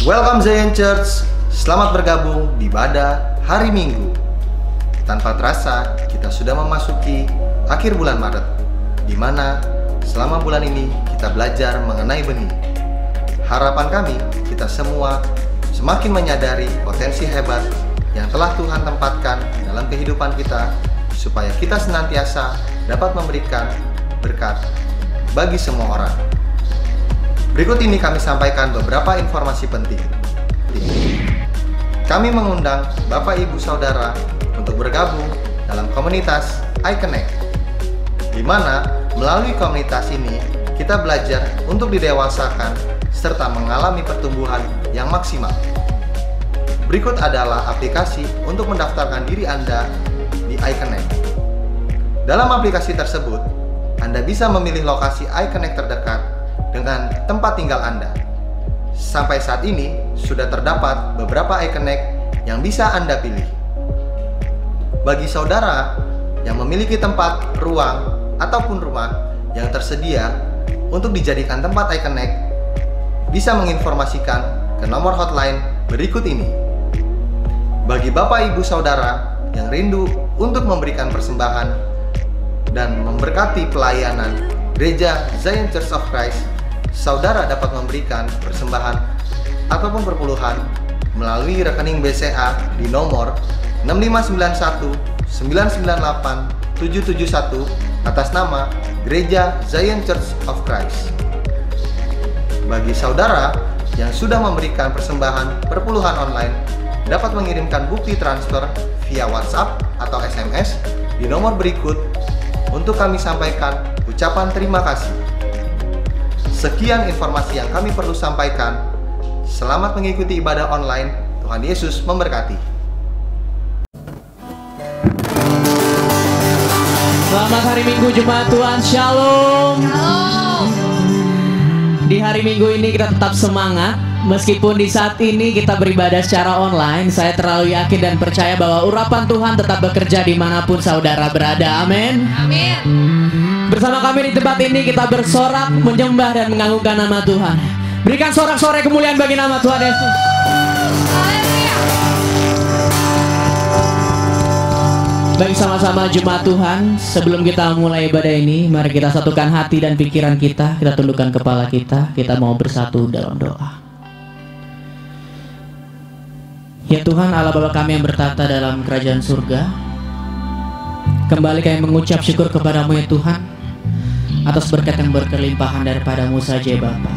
Welcome Zion Church, selamat bergabung di ibadah hari Minggu. Tanpa terasa, kita sudah memasuki akhir bulan Maret, di mana selama bulan ini kita belajar mengenai benih. Harapan kami, kita semua semakin menyadari potensi hebat yang telah Tuhan tempatkan dalam kehidupan kita, supaya kita senantiasa dapat memberikan berkat bagi semua orang. Berikut ini kami sampaikan beberapa informasi penting. Kami mengundang Bapak Ibu Saudara untuk bergabung dalam komunitas iConnect, di mana melalui komunitas ini kita belajar untuk didewasakan serta mengalami pertumbuhan yang maksimal. Berikut adalah aplikasi untuk mendaftarkan diri Anda di iConnect. Dalam aplikasi tersebut, Anda bisa memilih lokasi iConnect terdekat dengan tempat tinggal Anda. Sampai saat ini sudah terdapat beberapa iConnect yang bisa Anda pilih. Bagi saudara yang memiliki tempat, ruang, ataupun rumah yang tersedia untuk dijadikan tempat iConnect, bisa menginformasikan ke nomor hotline berikut ini. Bagi Bapak Ibu Saudara yang rindu untuk memberikan persembahan dan memberkati pelayanan Gereja Zion Church of Christ, saudara dapat memberikan persembahan ataupun perpuluhan melalui rekening BCA di nomor 6591998771 atas nama Gereja Zion Church of Christ. Bagi saudara yang sudah memberikan persembahan perpuluhan online, dapat mengirimkan bukti transfer via WhatsApp atau SMS di nomor berikut untuk kami sampaikan ucapan terima kasih. Sekian informasi yang kami perlu sampaikan. Selamat mengikuti ibadah online. Tuhan Yesus memberkati. Selamat hari Minggu Jemaat Tuhan, Shalom. Di hari Minggu ini kita tetap semangat. Meskipun di saat ini kita beribadah secara online, saya terlalu yakin dan percaya bahwa urapan Tuhan tetap bekerja dimanapun saudara berada. Amin. Amin. Bersama kami di tempat ini kita bersorak, menyembah dan mengagungkan nama Tuhan. Berikan sorak-sorai kemuliaan bagi nama Tuhan Yesus. Baik, sama-sama jemaat Tuhan, sebelum kita mulai ibadah ini, mari kita satukan hati dan pikiran kita tundukkan kepala kita mau bersatu dalam doa. Ya Tuhan Allah Bapa kami yang bertata dalam kerajaan surga, kembali kami mengucap syukur kepadamu ya Tuhan, atas berkat yang berkelimpahan daripadamu saja ya Bapa.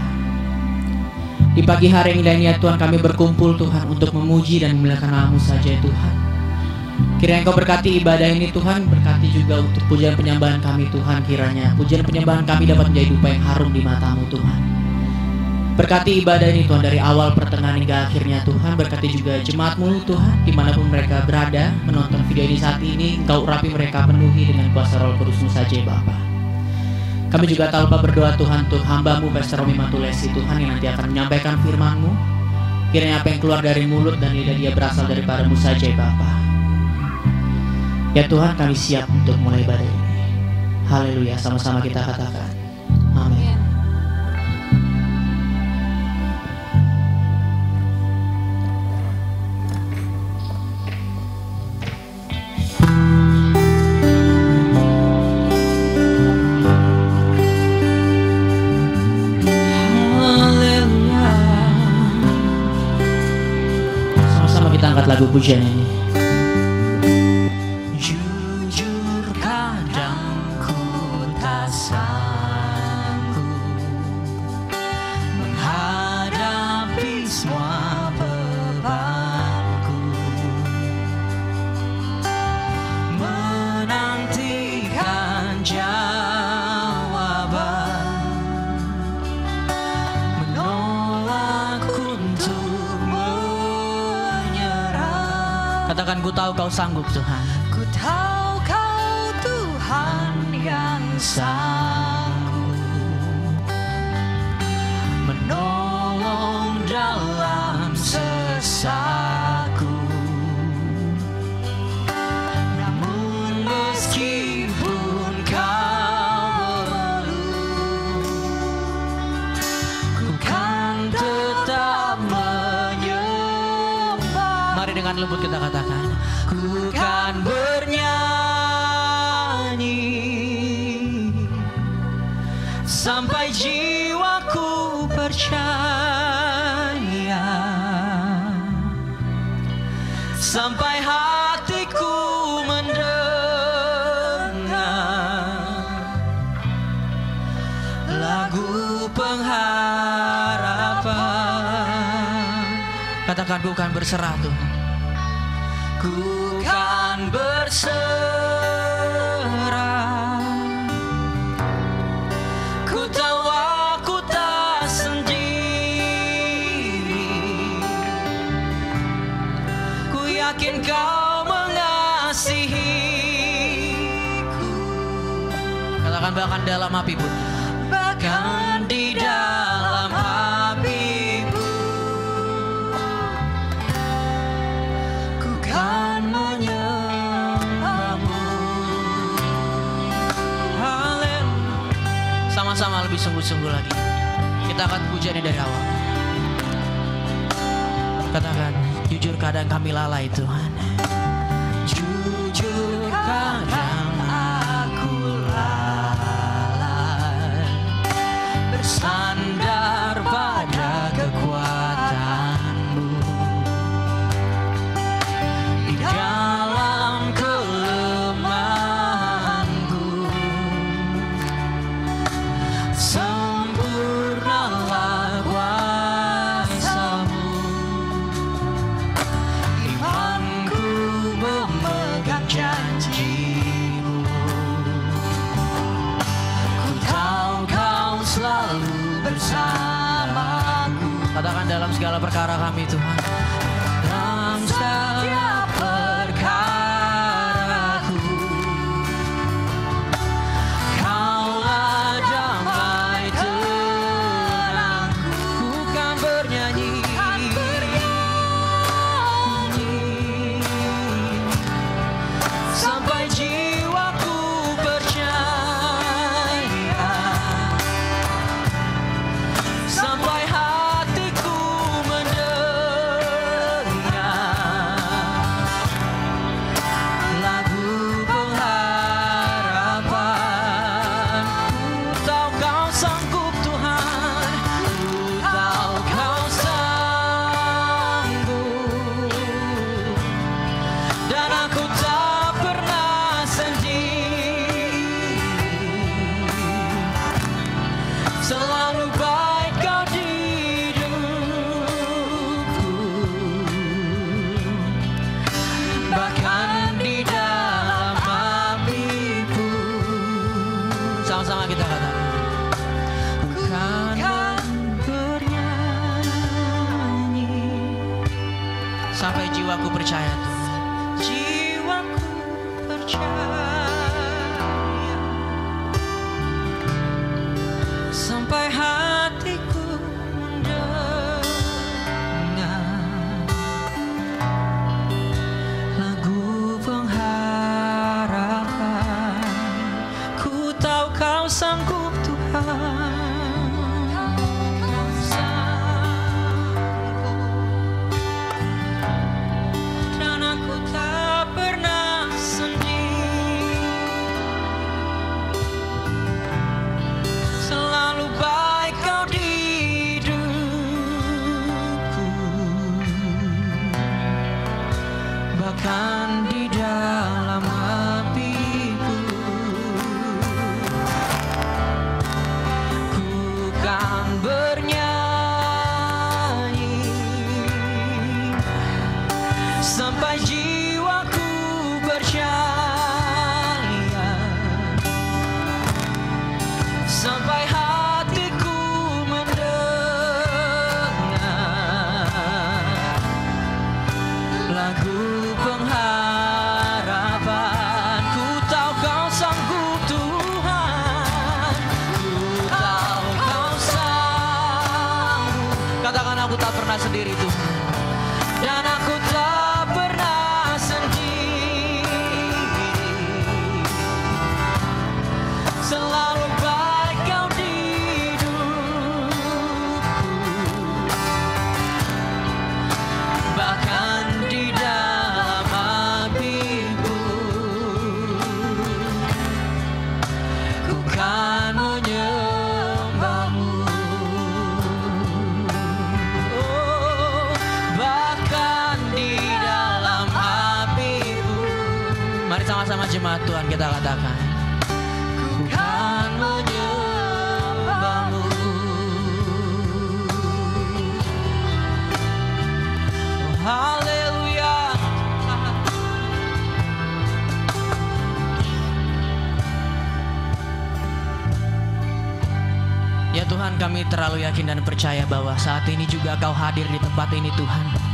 Di pagi hari yang indah ini ya Tuhan, kami berkumpul Tuhan untuk memuji dan memuliakan nama-Mu saja ya Tuhan. Kiranya Engkau berkati ibadah ini Tuhan, berkati juga untuk pujian penyembahan kami Tuhan. Kiranya pujian penyembahan kami dapat menjadi dupa yang harum di mata-Mu Tuhan. Berkati ibadah ini Tuhan dari awal pertengahan hingga akhirnya Tuhan. Berkati juga jemaat-Mu Tuhan, dimanapun mereka berada menonton video ini saat ini. Engkau urapi mereka, penuhi dengan kuasa Roh Kudus-Mu saja ya Bapa. Kami juga tak lupa berdoa Tuhan untuk hamba-Mu Pastor Romi Matulesi Tuhan, yang nanti akan menyampaikan firman-Mu. Kiranya apa yang keluar dari mulut dan lidah dia berasal daripada-Mu saja ya Bapa. Ya Tuhan, kami siap untuk mulai ibadah ini. Haleluya, sama-sama kita katakan amin. Lagu pujian ini. Jujur kadang ku tak sanggup menghadapi semua bebanku, menantikan jawaban, menolak untuk Katakan, ku tahu kau sanggup Tuhan. ku tahu kau Tuhan yang sanggup menolong dalam sesaku. Namun meskipun kau belum, ku kan tetap tangan lembut kita katakan, ku kan bernyanyi sampai jiwaku percaya, sampai hatiku mendengar lagu pengharapan. Katakan, ku kan berserah Tuhan. Ku kan berserah. Ku tahu aku tak sendiri. Ku yakin Kau mengasihiku. Katakan, bahkan dalam api pun. Bahkan di dalam api pun ku kan menyembahmu. Haleluya. Sama-sama lebih sungguh-sungguh lagi. Kita akan puja ini dari awal. Katakan, jujur kadang kami lalai Tuhan. Jujur kadang aku lalai, bersandar pada kekuatan-Mu. Di dalam kelemahanku, sempurnalah kuasa-Mu. Imanku memegang janji-Mu. Ku tahu Kau selalu bersamaku. Katakan, dalam segala perkara kami Tuhan. Dalam setiap perkaraku, Kaulah damai tenangku. Ku kan bernyanyi, sampai jiwaku percaya, sampai hatiku mendengar lagu pengharapan. Ku tahu Kau sanggup Tuhan, ku tahu Kau sanggup, dan aku tak pernah sendiri. Selalu baik Kau di hidupku, bahkan di dalam api pun. Sama-sama kita katakan, ku kan bernyanyi sampai jiwaku percaya Tuhan. Jiwaku percaya, sampai hatiku mendengar lagu pengharapan. Ku tahu Kau sanggup Tuhan, Kau sanggup, dan aku tak pernah sendiri. Selalu baik Kau di hidupku, bahkan di dalam api pun. Ku kan bernyanyi sampai jiwaku percaya, sampai hatiku mendengar lagu pengharapan. Ku tahu Kau sanggup Tuhan, ku tahu Kau sanggup. Katakan, aku tak pernah sendiri Tuhan, dan aku tak pernah sendiri. Selalu baik Kau di hidupku, bahkan di dalam Mari sama-sama jemaat Tuhan kita katakan. Ku kan menyembahmu. Oh, haleluya. Ya Tuhan, kami terlalu yakin dan percaya bahwa saat ini juga Kau hadir di tempat ini Tuhan.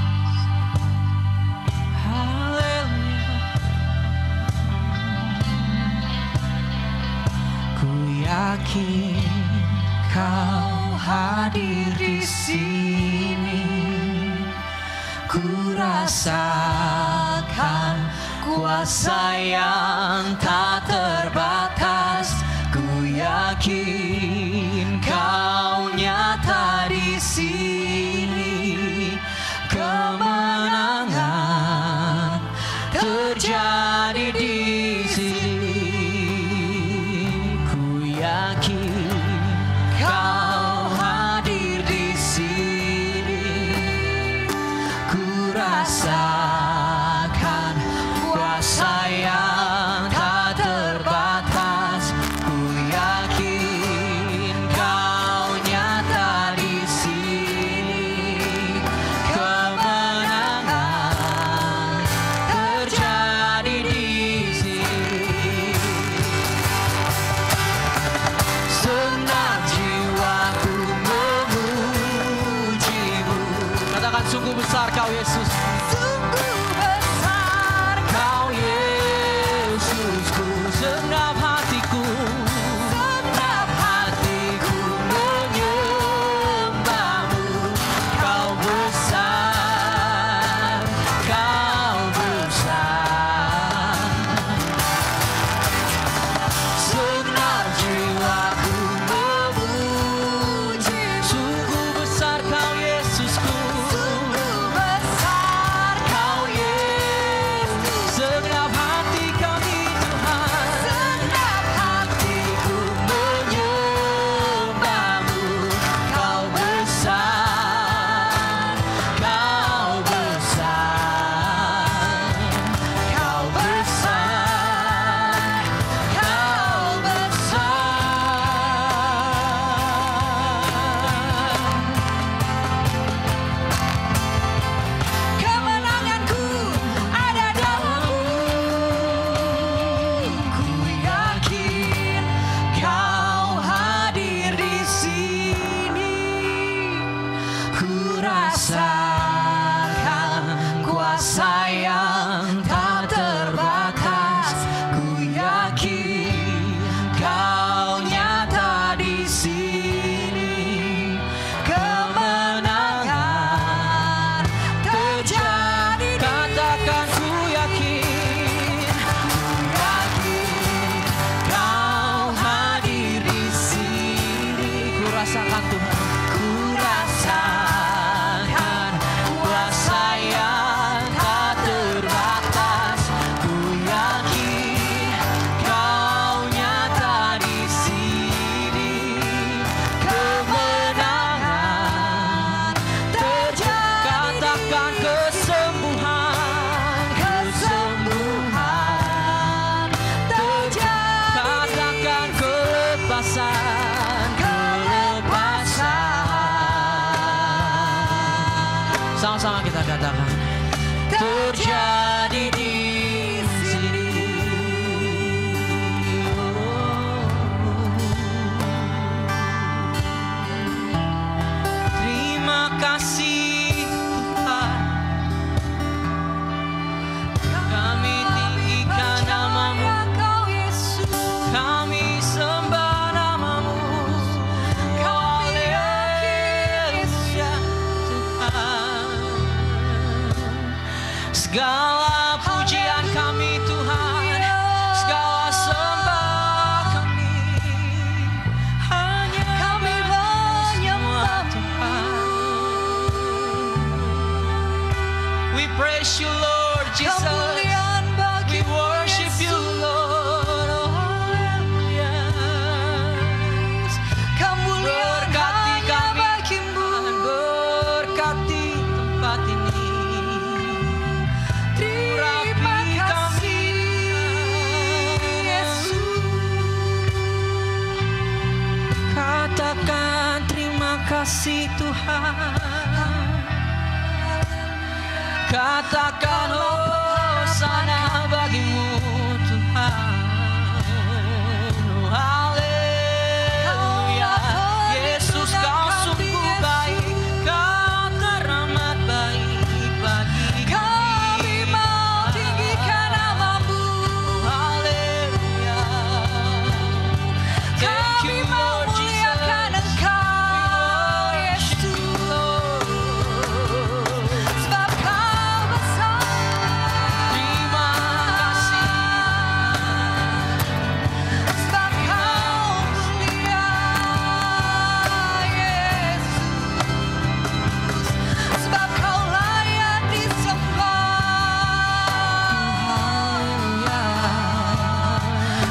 Ku yakin Kau hadir di sini. Ku rasakan kuasa yang tak terbatas. Ku yakin Kau nyata di sini. Kemenangan terjadi di sini. Ku yakin Kau hadir di sini. Ku rasakan kuasa yang tak terbatas. Ku yakin Kau nyata di sini. Kemenangan terjadi di sini. Senang jiwaku memujimu. Katakan sungguh besar Kau Yesus. Sungguh besar Kau Yesus. kasih Tuhan. Katakan hosana bagimu Tuhan. Haleluya. Yesus kau sungguh baik, kau teramat baik bagi kami. Mau tinggikan namamu. Haleluya. Kami mau muliakan Engkau Yesus. Sebab Kau besar. Terima kasih. Sebab Kau mulia Yesus. Sebab Kau layak disembah.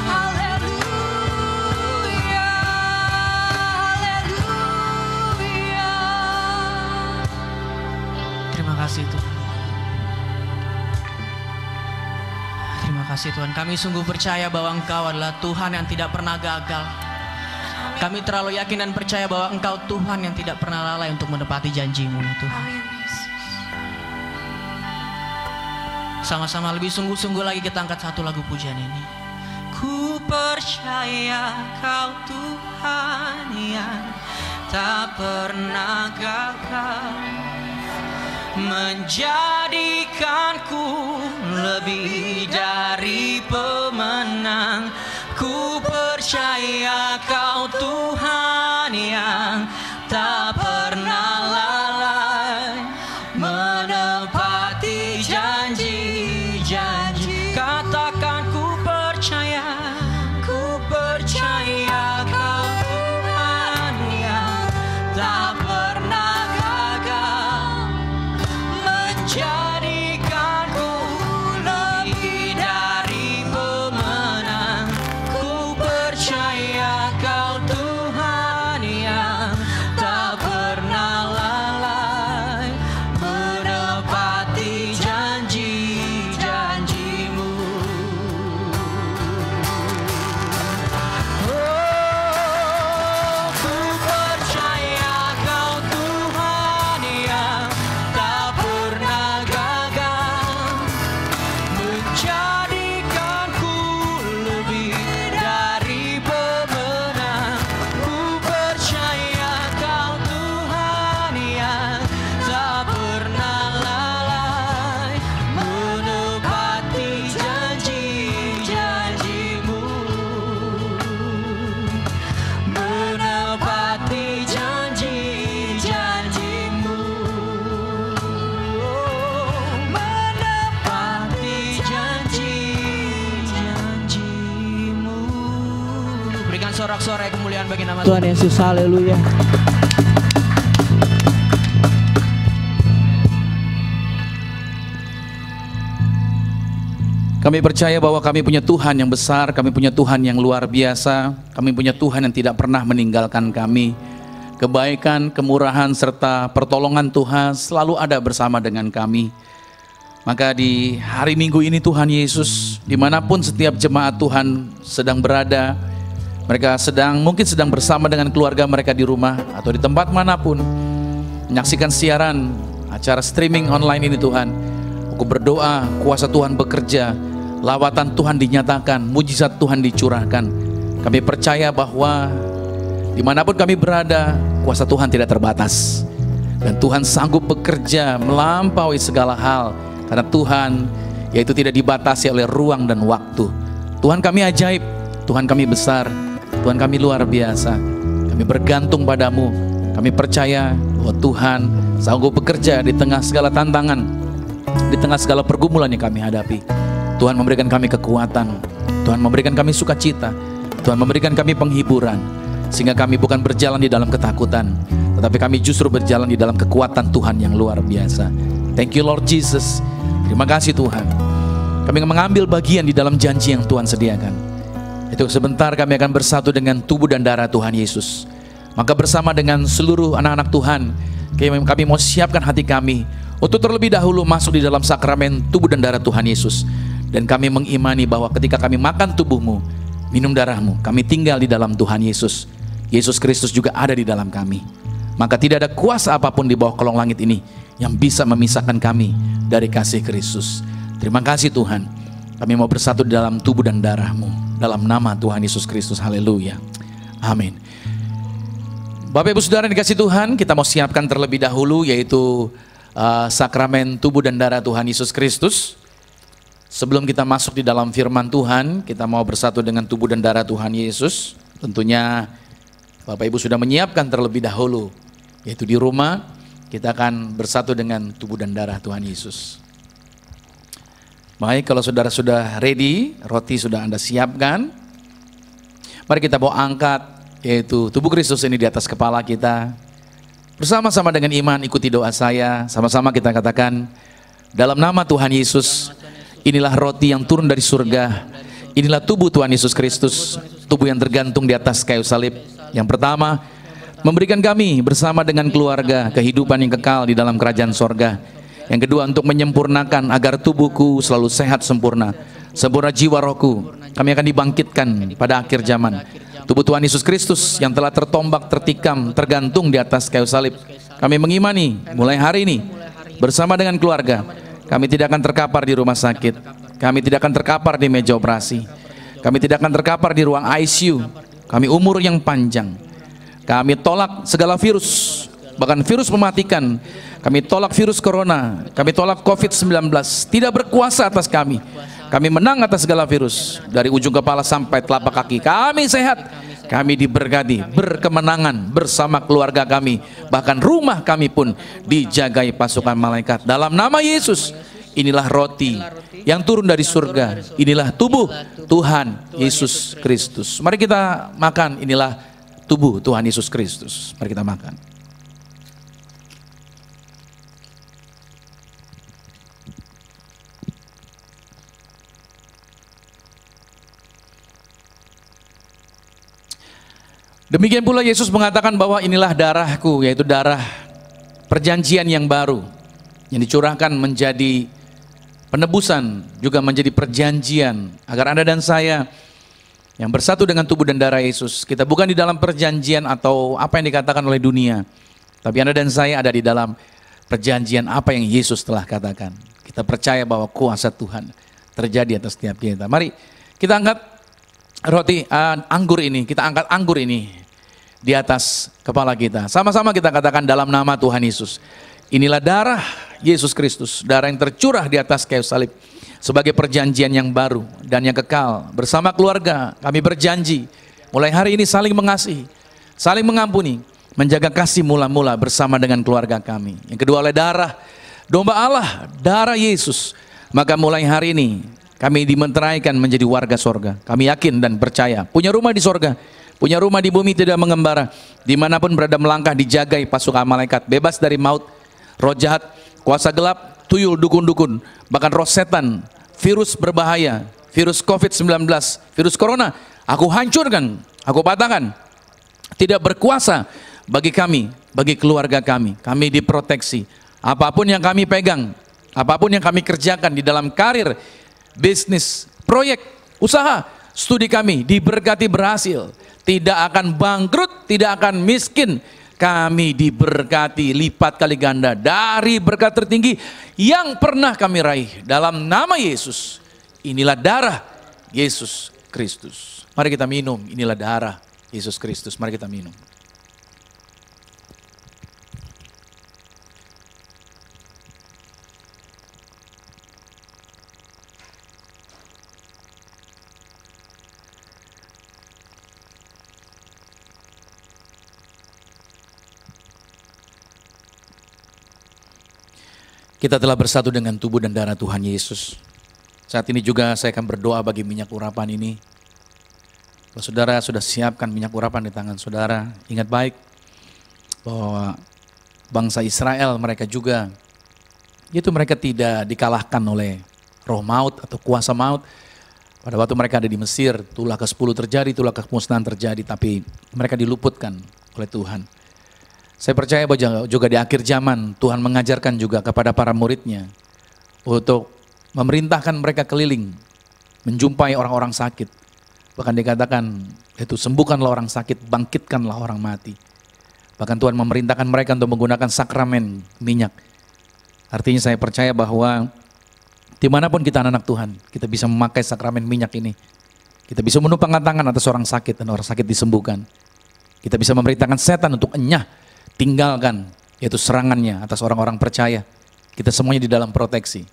Haleluya. Haleluya. Terima kasih Tuhan. Terima kasih Tuhan. Kami sungguh percaya bahwa Engkau adalah Tuhan yang tidak pernah gagal. Kami terlalu yakin dan percaya bahwa Engkau Tuhan yang tidak pernah lalai untuk menepati janji-Mu ya Tuhan. Sama-sama lebih sungguh-sungguh lagi kita angkat satu lagu pujian ini. Ku percaya Kau Tuhan yang tak pernah gagal, menjadikanku lebih dari pemenang. Ku percaya Kau Tuhan yang tak pernah lalai, menepati janji-janji. Katakan ku percaya Kau Tuhan yang tak pernah gagal, menjadikanku lebih dari pemenang. Ku percaya Kau Tuhan yang tak pernah lalai, menepati janji-janji-Mu. Oh, ku percaya Kau Tuhan yang tak pernah gagal, menjadikanku lebih dari pemenang. Ku percaya Kau Tuhan yang tak pernah lalai, menepati janji-janji-Mu. Menepati janji-janji-Mu. Menepati janji-janji-Mu. Berikan sorak-sorai kemuliaan bagi nama Tuhan Yesus, haleluya. Kami percaya bahwa kami punya Tuhan yang besar, kami punya Tuhan yang luar biasa, kami punya Tuhan yang tidak pernah meninggalkan kami. Kebaikan, kemurahan, serta pertolongan Tuhan selalu ada bersama dengan kami. Maka di hari Minggu ini Tuhan Yesus, dimanapun setiap jemaat Tuhan sedang berada, mereka mungkin sedang bersama dengan keluarga mereka di rumah atau di tempat manapun, menyaksikan siaran acara streaming online ini Tuhan. Aku berdoa kuasa Tuhan bekerja, lawatan Tuhan dinyatakan, mujizat Tuhan dicurahkan. Kami percaya bahwa dimanapun kami berada, kuasa Tuhan tidak terbatas. Dan Tuhan sanggup bekerja melampaui segala hal. Karena Tuhan, yaitu tidak dibatasi oleh ruang dan waktu. Tuhan kami ajaib, Tuhan kami besar, Tuhan kami luar biasa. Kami bergantung padamu. Kami percaya bahwa Tuhan sanggup bekerja di tengah segala tantangan, di tengah segala pergumulan yang kami hadapi. Tuhan memberikan kami kekuatan, Tuhan memberikan kami sukacita, Tuhan memberikan kami penghiburan, sehingga kami bukan berjalan di dalam ketakutan, tetapi kami justru berjalan di dalam kekuatan Tuhan yang luar biasa. Thank you Lord Jesus. Terima kasih Tuhan. Kami mengambil bagian di dalam janji yang Tuhan sediakan. Itu sebentar kami akan bersatu dengan tubuh dan darah Tuhan Yesus. Maka bersama dengan seluruh anak-anak Tuhan, kami mau siapkan hati kami untuk terlebih dahulu masuk di dalam sakramen tubuh dan darah Tuhan Yesus. Dan kami mengimani bahwa ketika kami makan tubuhmu, minum darahmu, kami tinggal di dalam Tuhan Yesus. Yesus Kristus juga ada di dalam kami. maka tidak ada kuasa apapun di bawah kolong langit ini yang bisa memisahkan kami dari kasih Kristus. Terima kasih Tuhan, kami mau bersatu di dalam tubuh dan darah-Mu, dalam nama Tuhan Yesus Kristus. Haleluya, amin. Bapak Ibu Saudara yang dikasih Tuhan, kita mau siapkan terlebih dahulu yaitu sakramen tubuh dan darah Tuhan Yesus Kristus. Sebelum kita masuk di dalam firman Tuhan, kita mau bersatu dengan tubuh dan darah Tuhan Yesus. Tentunya Bapak Ibu sudah menyiapkan terlebih dahulu, yaitu di rumah kita akan bersatu dengan tubuh dan darah Tuhan Yesus. Baik, kalau saudara sudah ready, roti sudah Anda siapkan, mari kita bawa angkat yaitu tubuh Kristus ini di atas kepala kita. Bersama-sama dengan iman ikuti doa saya, sama-sama kita katakan, dalam nama Tuhan Yesus, inilah roti yang turun dari surga, inilah tubuh Tuhan Yesus Kristus, tubuh yang tergantung di atas kayu salib. Yang pertama, memberikan kami bersama dengan keluarga kehidupan yang kekal di dalam kerajaan sorga. Yang kedua, untuk menyempurnakan agar tubuhku selalu sehat sempurna, sempurna jiwa rohku. Kami akan dibangkitkan pada akhir zaman. Tubuh Tuhan Yesus Kristus yang telah tertombak, tertikam, tergantung di atas kayu salib. Kami mengimani mulai hari ini bersama dengan keluarga, kami tidak akan terkapar di rumah sakit, kami tidak akan terkapar di meja operasi, kami tidak akan terkapar di ruang ICU. Kami umur yang panjang. Kami tolak segala virus, bahkan virus mematikan. Kami tolak virus corona, kami tolak COVID-19, tidak berkuasa atas kami. Kami menang atas segala virus, dari ujung kepala sampai telapak kaki. Kami sehat, kami diberkati, berkemenangan bersama keluarga kami. Bahkan rumah kami pun dijagai pasukan malaikat. Dalam nama Yesus, inilah roti yang turun dari surga, inilah tubuh Tuhan Yesus Kristus. Mari kita makan, inilah tubuh Tuhan Yesus Kristus. Mari kita makan. Demikian pula Yesus mengatakan bahwa inilah darahku, yaitu darah perjanjian yang baru, yang dicurahkan menjadi penebusan, juga menjadi perjanjian, agar Anda dan saya yang bersatu dengan tubuh dan darah Yesus, kita bukan di dalam perjanjian atau apa yang dikatakan oleh dunia, tapi Anda dan saya ada di dalam perjanjian apa yang Yesus telah katakan. Kita percaya bahwa kuasa Tuhan terjadi atas setiap kita. Mari kita angkat roti anggur ini, kita angkat anggur ini di atas kepala kita. Sama-sama kita katakan dalam nama Tuhan Yesus. Inilah darah Yesus Kristus, darah yang tercurah di atas kayu salib sebagai perjanjian yang baru dan yang kekal. Bersama keluarga kami berjanji mulai hari ini saling mengasihi, saling mengampuni, menjaga kasih mula-mula bersama dengan keluarga kami. Yang kedua, oleh darah domba Allah, darah Yesus, maka mulai hari ini kami dimenteraikan menjadi warga sorga. Kami yakin dan percaya punya rumah di sorga, punya rumah di bumi tidak mengembara, dimanapun berada melangkah dijagai pasukan malaikat, bebas dari maut, roh jahat, kuasa gelap, tuyul, dukun-dukun, bahkan roh setan, virus berbahaya, virus COVID-19, virus corona, aku hancurkan, aku patahkan, tidak berkuasa bagi kami, bagi keluarga kami. Kami diproteksi, apapun yang kami pegang, apapun yang kami kerjakan di dalam karir, bisnis, proyek, usaha, studi kami diberkati berhasil, tidak akan bangkrut, tidak akan miskin. Kami diberkati lipat kali ganda dari berkat tertinggi yang pernah kami raih dalam nama Yesus. Inilah darah Yesus Kristus. Mari kita minum, inilah darah Yesus Kristus. Mari kita minum. Kita telah bersatu dengan tubuh dan darah Tuhan Yesus. Saat ini juga saya akan berdoa bagi minyak urapan ini. Kalau saudara sudah siapkan minyak urapan di tangan saudara, ingat baik bahwa bangsa Israel mereka juga, itu mereka tidak dikalahkan oleh roh maut atau kuasa maut. Pada waktu mereka ada di Mesir, tulah ke-10 terjadi, tulah kemusnahan terjadi, tapi mereka diluputkan oleh Tuhan. Saya percaya bahwa juga di akhir zaman Tuhan mengajarkan juga kepada para muridnya untuk memerintahkan mereka keliling, menjumpai orang-orang sakit. Bahkan dikatakan itu sembuhkanlah orang sakit, bangkitkanlah orang mati. Bahkan Tuhan memerintahkan mereka untuk menggunakan sakramen minyak. Artinya saya percaya bahwa dimanapun kita anak Tuhan, kita bisa memakai sakramen minyak ini. Kita bisa menumpangkan tangan atas orang sakit dan orang sakit disembuhkan. Kita bisa memerintahkan setan untuk enyah, tinggalkan, yaitu serangannya atas orang-orang percaya. Kita semuanya di dalam proteksi.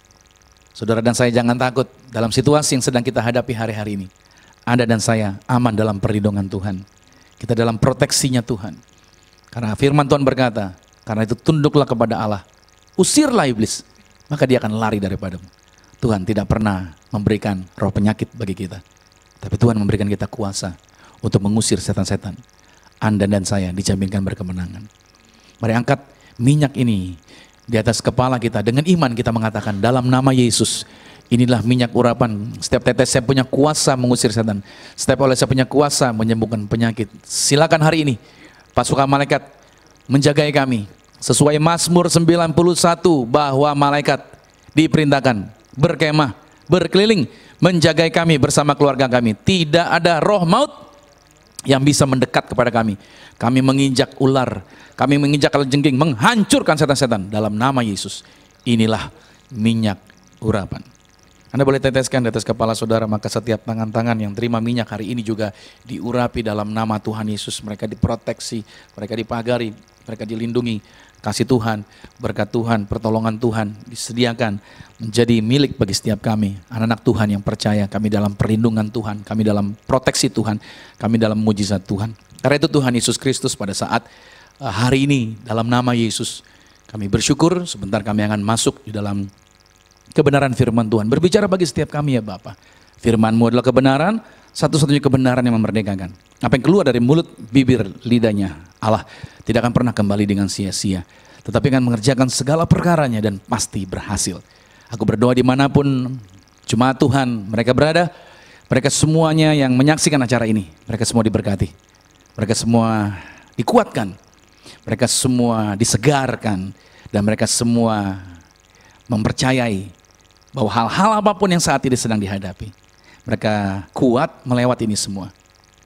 Saudara dan saya jangan takut dalam situasi yang sedang kita hadapi hari-hari ini. Anda dan saya aman dalam perlindungan Tuhan. Kita dalam proteksinya Tuhan. Karena firman Tuhan berkata, karena itu tunduklah kepada Allah, usirlah iblis, maka dia akan lari daripadamu. Tuhan tidak pernah memberikan roh penyakit bagi kita, tapi Tuhan memberikan kita kuasa untuk mengusir setan-setan. Anda dan saya dijaminkan berkemenangan. Mari angkat minyak ini di atas kepala kita. Dengan iman kita mengatakan, dalam nama Yesus, inilah minyak urapan. Setiap tetes saya punya kuasa mengusir setan. Setiap oleh saya punya kuasa menyembuhkan penyakit. Silakan hari ini pasukan malaikat menjagai kami. Sesuai Mazmur 91 bahwa malaikat diperintahkan berkemah, berkeliling, menjagai kami bersama keluarga kami. Tidak ada roh maut yang bisa mendekat kepada kami. Kami menginjak ular, kami menginjak kalajengking, menghancurkan setan-setan dalam nama Yesus. Inilah minyak urapan. Anda boleh teteskan di atas kepala saudara, maka setiap tangan-tangan yang terima minyak hari ini juga diurapi dalam nama Tuhan Yesus. Mereka diproteksi, mereka dipagari, mereka dilindungi. Kasih Tuhan, berkat Tuhan, pertolongan Tuhan disediakan menjadi milik bagi setiap kami. Anak-anak Tuhan yang percaya, kami dalam perlindungan Tuhan, kami dalam proteksi Tuhan, kami dalam mujizat Tuhan. Karena itu Tuhan Yesus Kristus pada saat hari ini dalam nama Yesus kami bersyukur. Sebentar kami akan masuk di dalam kebenaran firman Tuhan. Berbicara bagi setiap kami ya Bapa. Firman-Mu adalah kebenaran, satu-satunya kebenaran yang memerdekakan. Apa yang keluar dari mulut, bibir, lidahnya Allah tidak akan pernah kembali dengan sia-sia, tetapi akan mengerjakan segala perkaranya dan pasti berhasil. Aku berdoa dimanapun jemaat Tuhan mereka berada, mereka semuanya yang menyaksikan acara ini, mereka semua diberkati, mereka semua dikuatkan, mereka semua disegarkan, dan mereka semua mempercayai bahwa hal-hal apapun yang saat ini sedang dihadapi, mereka kuat melewati ini semua.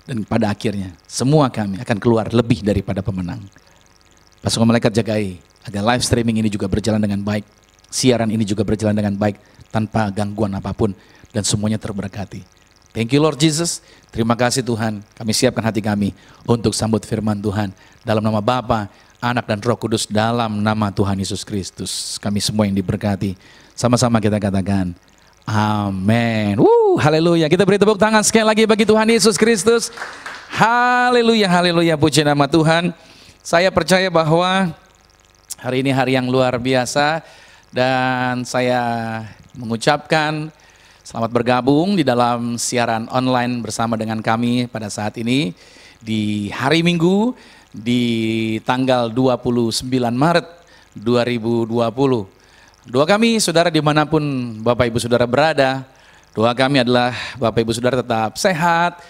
Dan pada akhirnya semua kami akan keluar lebih daripada pemenang. Pasukan malaikat jagai agar live streaming ini juga berjalan dengan baik. Siaran ini juga berjalan dengan baik tanpa gangguan apapun. Dan semuanya terberkati. Thank you Lord Jesus. Terima kasih Tuhan. Kami siapkan hati kami untuk sambut firman Tuhan. Dalam nama Bapa, Anak dan Roh Kudus, dalam nama Tuhan Yesus Kristus. Kami semua yang diberkati. Sama-sama kita katakan amin. Haleluya. Kita beri tepuk tangan sekali lagi bagi Tuhan Yesus Kristus. Haleluya, haleluya. Puji nama Tuhan. Saya percaya bahwa hari ini hari yang luar biasa. Dan saya mengucapkan selamat bergabung di dalam siaran online bersama dengan kami pada saat ini. Di hari Minggu, di tanggal 29 Maret 2020. Doa kami saudara dimanapun Bapak Ibu Saudara berada, doa kami adalah Bapak Ibu Saudara tetap sehat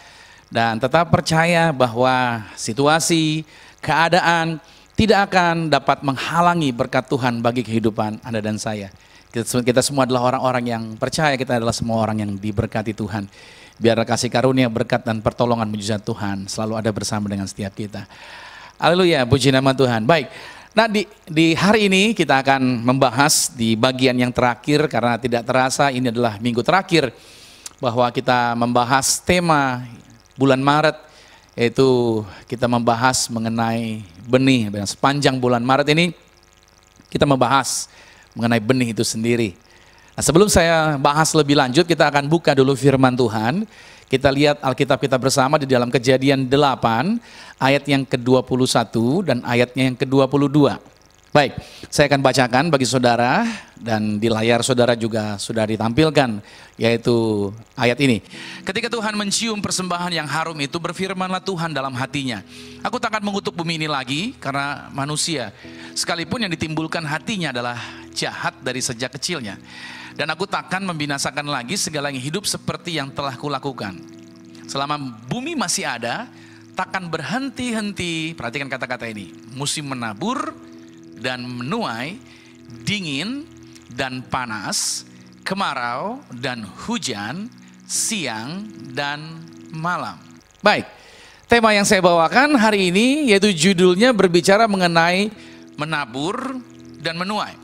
dan tetap percaya bahwa situasi, keadaan tidak akan dapat menghalangi berkat Tuhan bagi kehidupan Anda dan saya. Kita semua adalah orang-orang yang percaya, kita adalah semua orang yang diberkati Tuhan. Biar kasih karunia, berkat dan pertolongan mujizat Tuhan selalu ada bersama dengan setiap kita. Haleluya, puji nama Tuhan. Baik. Nah di hari ini kita akan membahas di bagian yang terakhir karena tidak terasa ini adalah minggu terakhir bahwa kita membahas tema bulan Maret, yaitu kita membahas mengenai benih. Dan sepanjang bulan Maret ini kita membahas mengenai benih itu sendiri. Nah, sebelum saya bahas lebih lanjut, kita akan buka dulu firman Tuhan. Kita lihat Alkitab kita bersama di dalam Kejadian 8 ayat yang ke-21 dan ayatnya yang ke-22. Baik, saya akan bacakan bagi saudara dan di layar saudara juga sudah ditampilkan, yaitu ayat ini. Ketika Tuhan mencium persembahan yang harum itu, berfirmanlah Tuhan dalam hatinya, aku tak akan mengutuk bumi ini lagi karena manusia, sekalipun yang ditimbulkan hatinya adalah jahat dari sejak kecilnya. Dan aku takkan membinasakan lagi segala yang hidup seperti yang telah kulakukan. Selama bumi masih ada, takkan berhenti-henti, perhatikan kata-kata ini, musim menabur dan menuai, dingin dan panas, kemarau dan hujan, siang dan malam. Baik, Tema yang saya bawakan hari ini yaitu judulnya berbicara mengenai menabur dan menuai.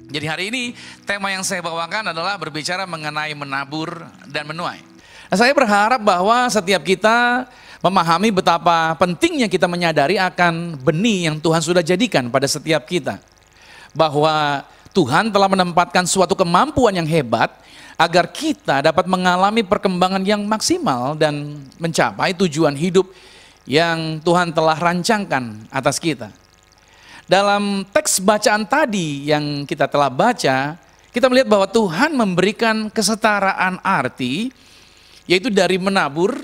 Jadi hari ini tema yang saya bawakan adalah berbicara mengenai menabur dan menuai. Nah, saya berharap bahwa setiap kita memahami betapa pentingnya kita menyadari akan benih yang Tuhan sudah jadikan pada setiap kita. Bahwa Tuhan telah menempatkan suatu kemampuan yang hebat agar kita dapat mengalami perkembangan yang maksimal dan mencapai tujuan hidup yang Tuhan telah rancangkan atas kita. Dalam teks bacaan tadi yang kita telah baca, kita melihat bahwa Tuhan memberikan kesetaraan arti, yaitu dari menabur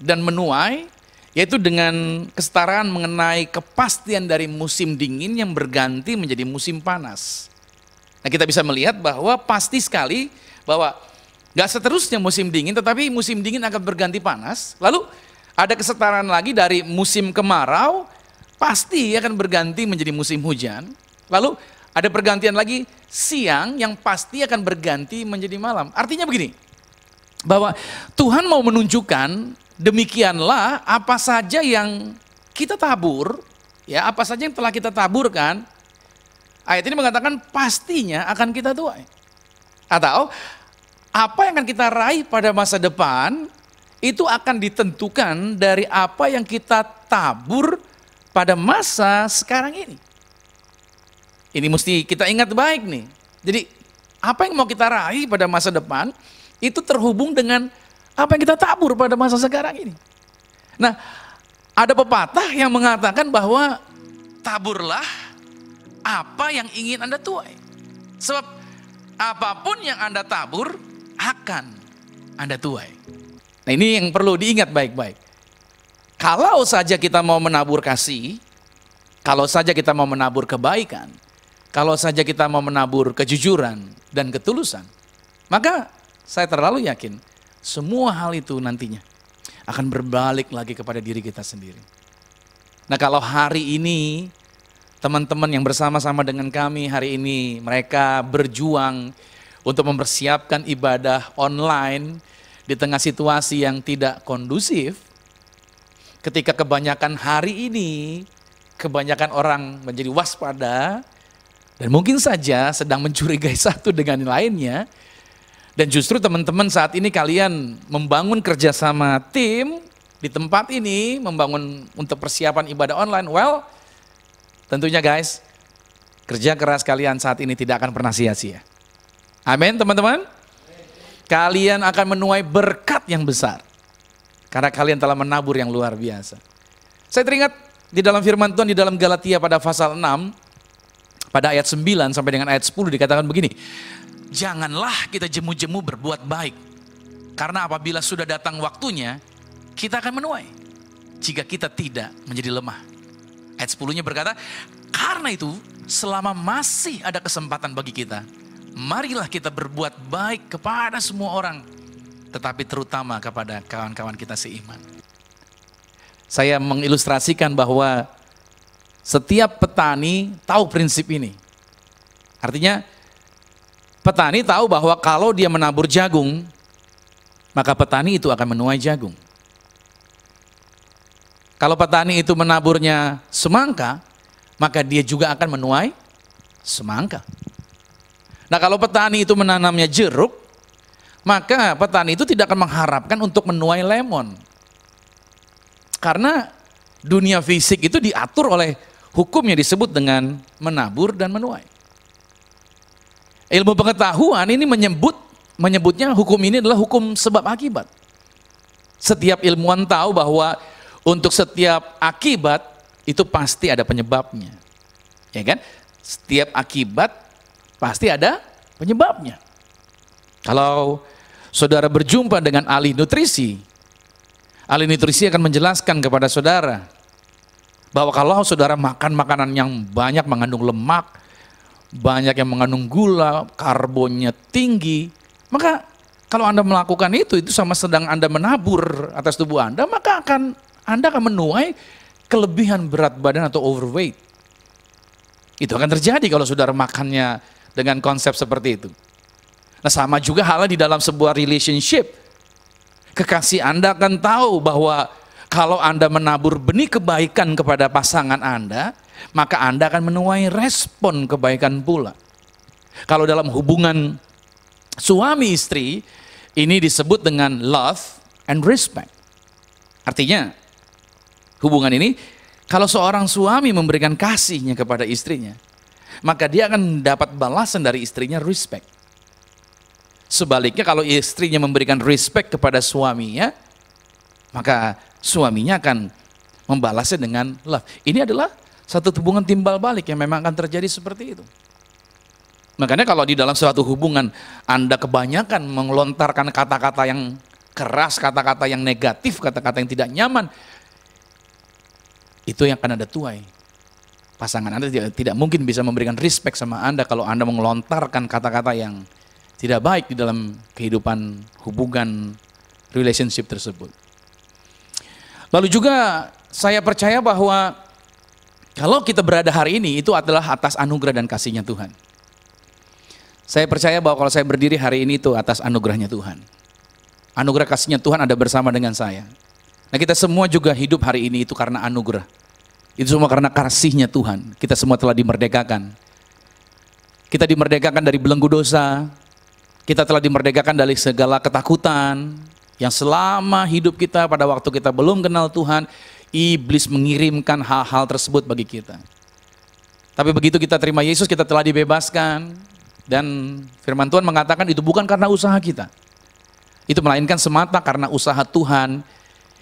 dan menuai, yaitu dengan kesetaraan mengenai kepastian dari musim dingin yang berganti menjadi musim panas. Nah, kita bisa melihat bahwa pasti sekali bahwa gak seterusnya musim dingin, tetapi musim dingin akan berganti panas. Lalu ada kesetaraan lagi dari musim kemarau, pasti akan berganti menjadi musim hujan. Lalu ada pergantian lagi siang yang pasti akan berganti menjadi malam. Artinya begini, bahwa Tuhan mau menunjukkan demikianlah apa saja yang kita tabur, ya apa saja yang telah kita taburkan. Ayat ini mengatakan pastinya akan kita tuai. Atau apa yang akan kita raih pada masa depan itu akan ditentukan dari apa yang kita tabur pada masa sekarang ini. Ini mesti kita ingat baik nih. Jadi apa yang mau kita raih pada masa depan itu terhubung dengan apa yang kita tabur pada masa sekarang ini. Nah, ada pepatah yang mengatakan bahwa taburlah apa yang ingin Anda tuai. Sebab apapun yang Anda tabur akan Anda tuai. Nah, ini yang perlu diingat baik-baik. Kalau saja kita mau menabur kasih, kalau saja kita mau menabur kebaikan, kalau saja kita mau menabur kejujuran dan ketulusan, maka saya terlalu yakin semua hal itu nantinya akan berbalik lagi kepada diri kita sendiri. Nah, kalau hari ini teman-teman yang bersama-sama dengan kami hari ini, mereka berjuang untuk mempersiapkan ibadah online di tengah situasi yang tidak kondusif. Ketika kebanyakan hari ini, kebanyakan orang menjadi waspada dan mungkin saja sedang mencurigai satu dengan lainnya. Dan justru teman-teman saat ini kalian membangun kerjasama tim di tempat ini, membangun untuk persiapan ibadah online. Well, tentunya guys, kerja keras kalian saat ini tidak akan pernah sia-sia. Amin teman-teman. Kalian akan menuai berkat yang besar. Karena kalian telah menabur yang luar biasa. Saya teringat di dalam firman Tuhan di dalam Galatia pada pasal 6, pada ayat 9 sampai dengan ayat 10 dikatakan begini. Janganlah kita jemu-jemu berbuat baik. Karena apabila sudah datang waktunya, kita akan menuai. Jika kita tidak menjadi lemah. Ayat 10-nya berkata, karena itu selama masih ada kesempatan bagi kita, marilah kita berbuat baik kepada semua orang, tetapi terutama kepada kawan-kawan kita seiman. Saya mengilustrasikan bahwa setiap petani tahu prinsip ini. Artinya petani tahu bahwa kalau dia menabur jagung, maka petani itu akan menuai jagung. Kalau petani itu menaburnya semangka, maka dia juga akan menuai semangka. Nah, kalau petani itu menanamnya jeruk, maka petani itu tidak akan mengharapkan untuk menuai lemon. Karena dunia fisik itu diatur oleh hukum yang disebut dengan menabur dan menuai. Ilmu pengetahuan ini menyebutnya hukum ini adalah hukum sebab akibat. Setiap ilmuwan tahu bahwa untuk setiap akibat itu pasti ada penyebabnya. Ya kan? Setiap akibat pasti ada penyebabnya. Kalau saudara berjumpa dengan ahli nutrisi akan menjelaskan kepada saudara bahwa kalau saudara makan makanan yang banyak mengandung lemak, banyak yang mengandung gula, karbonnya tinggi, maka kalau Anda melakukan itu sama sedang Anda menabur atas tubuh Anda, maka Anda akan menuai kelebihan berat badan atau overweight. Itu akan terjadi kalau saudara makannya dengan konsep seperti itu. Nah, sama juga halnya di dalam sebuah relationship. Kekasih Anda akan tahu bahwa Kalau Anda menabur benih kebaikan kepada pasangan Anda, maka Anda akan menuai respon kebaikan pula. Kalau dalam hubungan suami istri, ini disebut dengan love and respect. Artinya, hubungan ini, kalau seorang suami memberikan kasihnya kepada istrinya, maka dia akan dapat balasan dari istrinya, respect. Sebaliknya, kalau istrinya memberikan respect kepada suaminya, maka suaminya akan membalasnya dengan love. Ini adalah satu hubungan timbal balik yang memang akan terjadi seperti itu. Makanya kalau di dalam suatu hubungan Anda kebanyakan melontarkan kata-kata yang keras, kata-kata yang negatif, kata-kata yang tidak nyaman, itu yang akan Anda tuai. Pasangan Anda tidak mungkin bisa memberikan respect sama Anda kalau Anda melontarkan kata-kata yang tidak baik di dalam kehidupan hubungan relationship tersebut. Lalu juga saya percaya bahwa kalau kita berada hari ini itu adalah atas anugerah dan kasih-Nya Tuhan. Saya percaya bahwa kalau saya berdiri hari ini itu atas anugerahnya Tuhan. Anugerah kasih-Nya Tuhan ada bersama dengan saya. Nah, kita semua juga hidup hari ini itu karena anugerah. Itu semua karena kasih-Nya Tuhan. Kita semua telah dimerdekakan. Kita dimerdekakan dari belenggu dosa. Kita telah dimerdekakan dari segala ketakutan yang selama hidup kita pada waktu kita belum kenal Tuhan, iblis mengirimkan hal-hal tersebut bagi kita. Tapi begitu kita terima Yesus, kita telah dibebaskan. Dan firman Tuhan mengatakan itu bukan karena usaha kita. Itu melainkan semata karena usaha Tuhan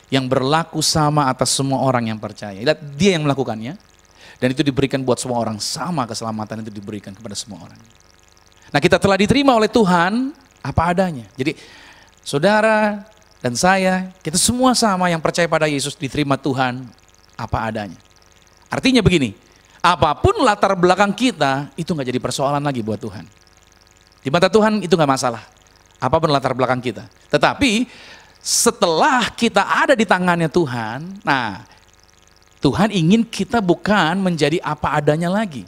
yang berlaku sama atas semua orang yang percaya. Lihat, Dia yang melakukannya. Dan itu diberikan buat semua orang, sama keselamatan itu diberikan kepada semua orang. Nah, kita telah diterima oleh Tuhan apa adanya. Jadi saudara dan saya, kita semua sama yang percaya pada Yesus diterima Tuhan apa adanya. Artinya begini, apapun latar belakang kita, itu gak jadi persoalan lagi buat Tuhan. Di mata Tuhan itu gak masalah, apapun latar belakang kita. Tetapi setelah kita ada di tangannya Tuhan, nah Tuhan ingin kita bukan menjadi apa adanya lagi.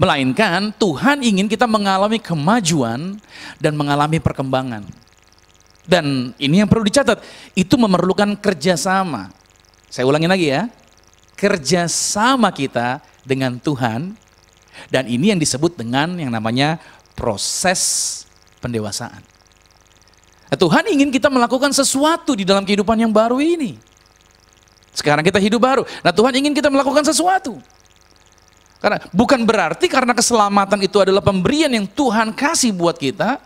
Melainkan Tuhan ingin kita mengalami kemajuan dan mengalami perkembangan. Dan ini yang perlu dicatat, itu memerlukan kerjasama. Saya ulangi lagi ya, kerjasama kita dengan Tuhan. Dan ini yang disebut dengan yang namanya proses pendewasaan. Nah, Tuhan ingin kita melakukan sesuatu di dalam kehidupan yang baru ini. Sekarang kita hidup baru, nah Tuhan ingin kita melakukan sesuatu. Karena bukan berarti karena keselamatan itu adalah pemberian yang Tuhan kasih buat kita,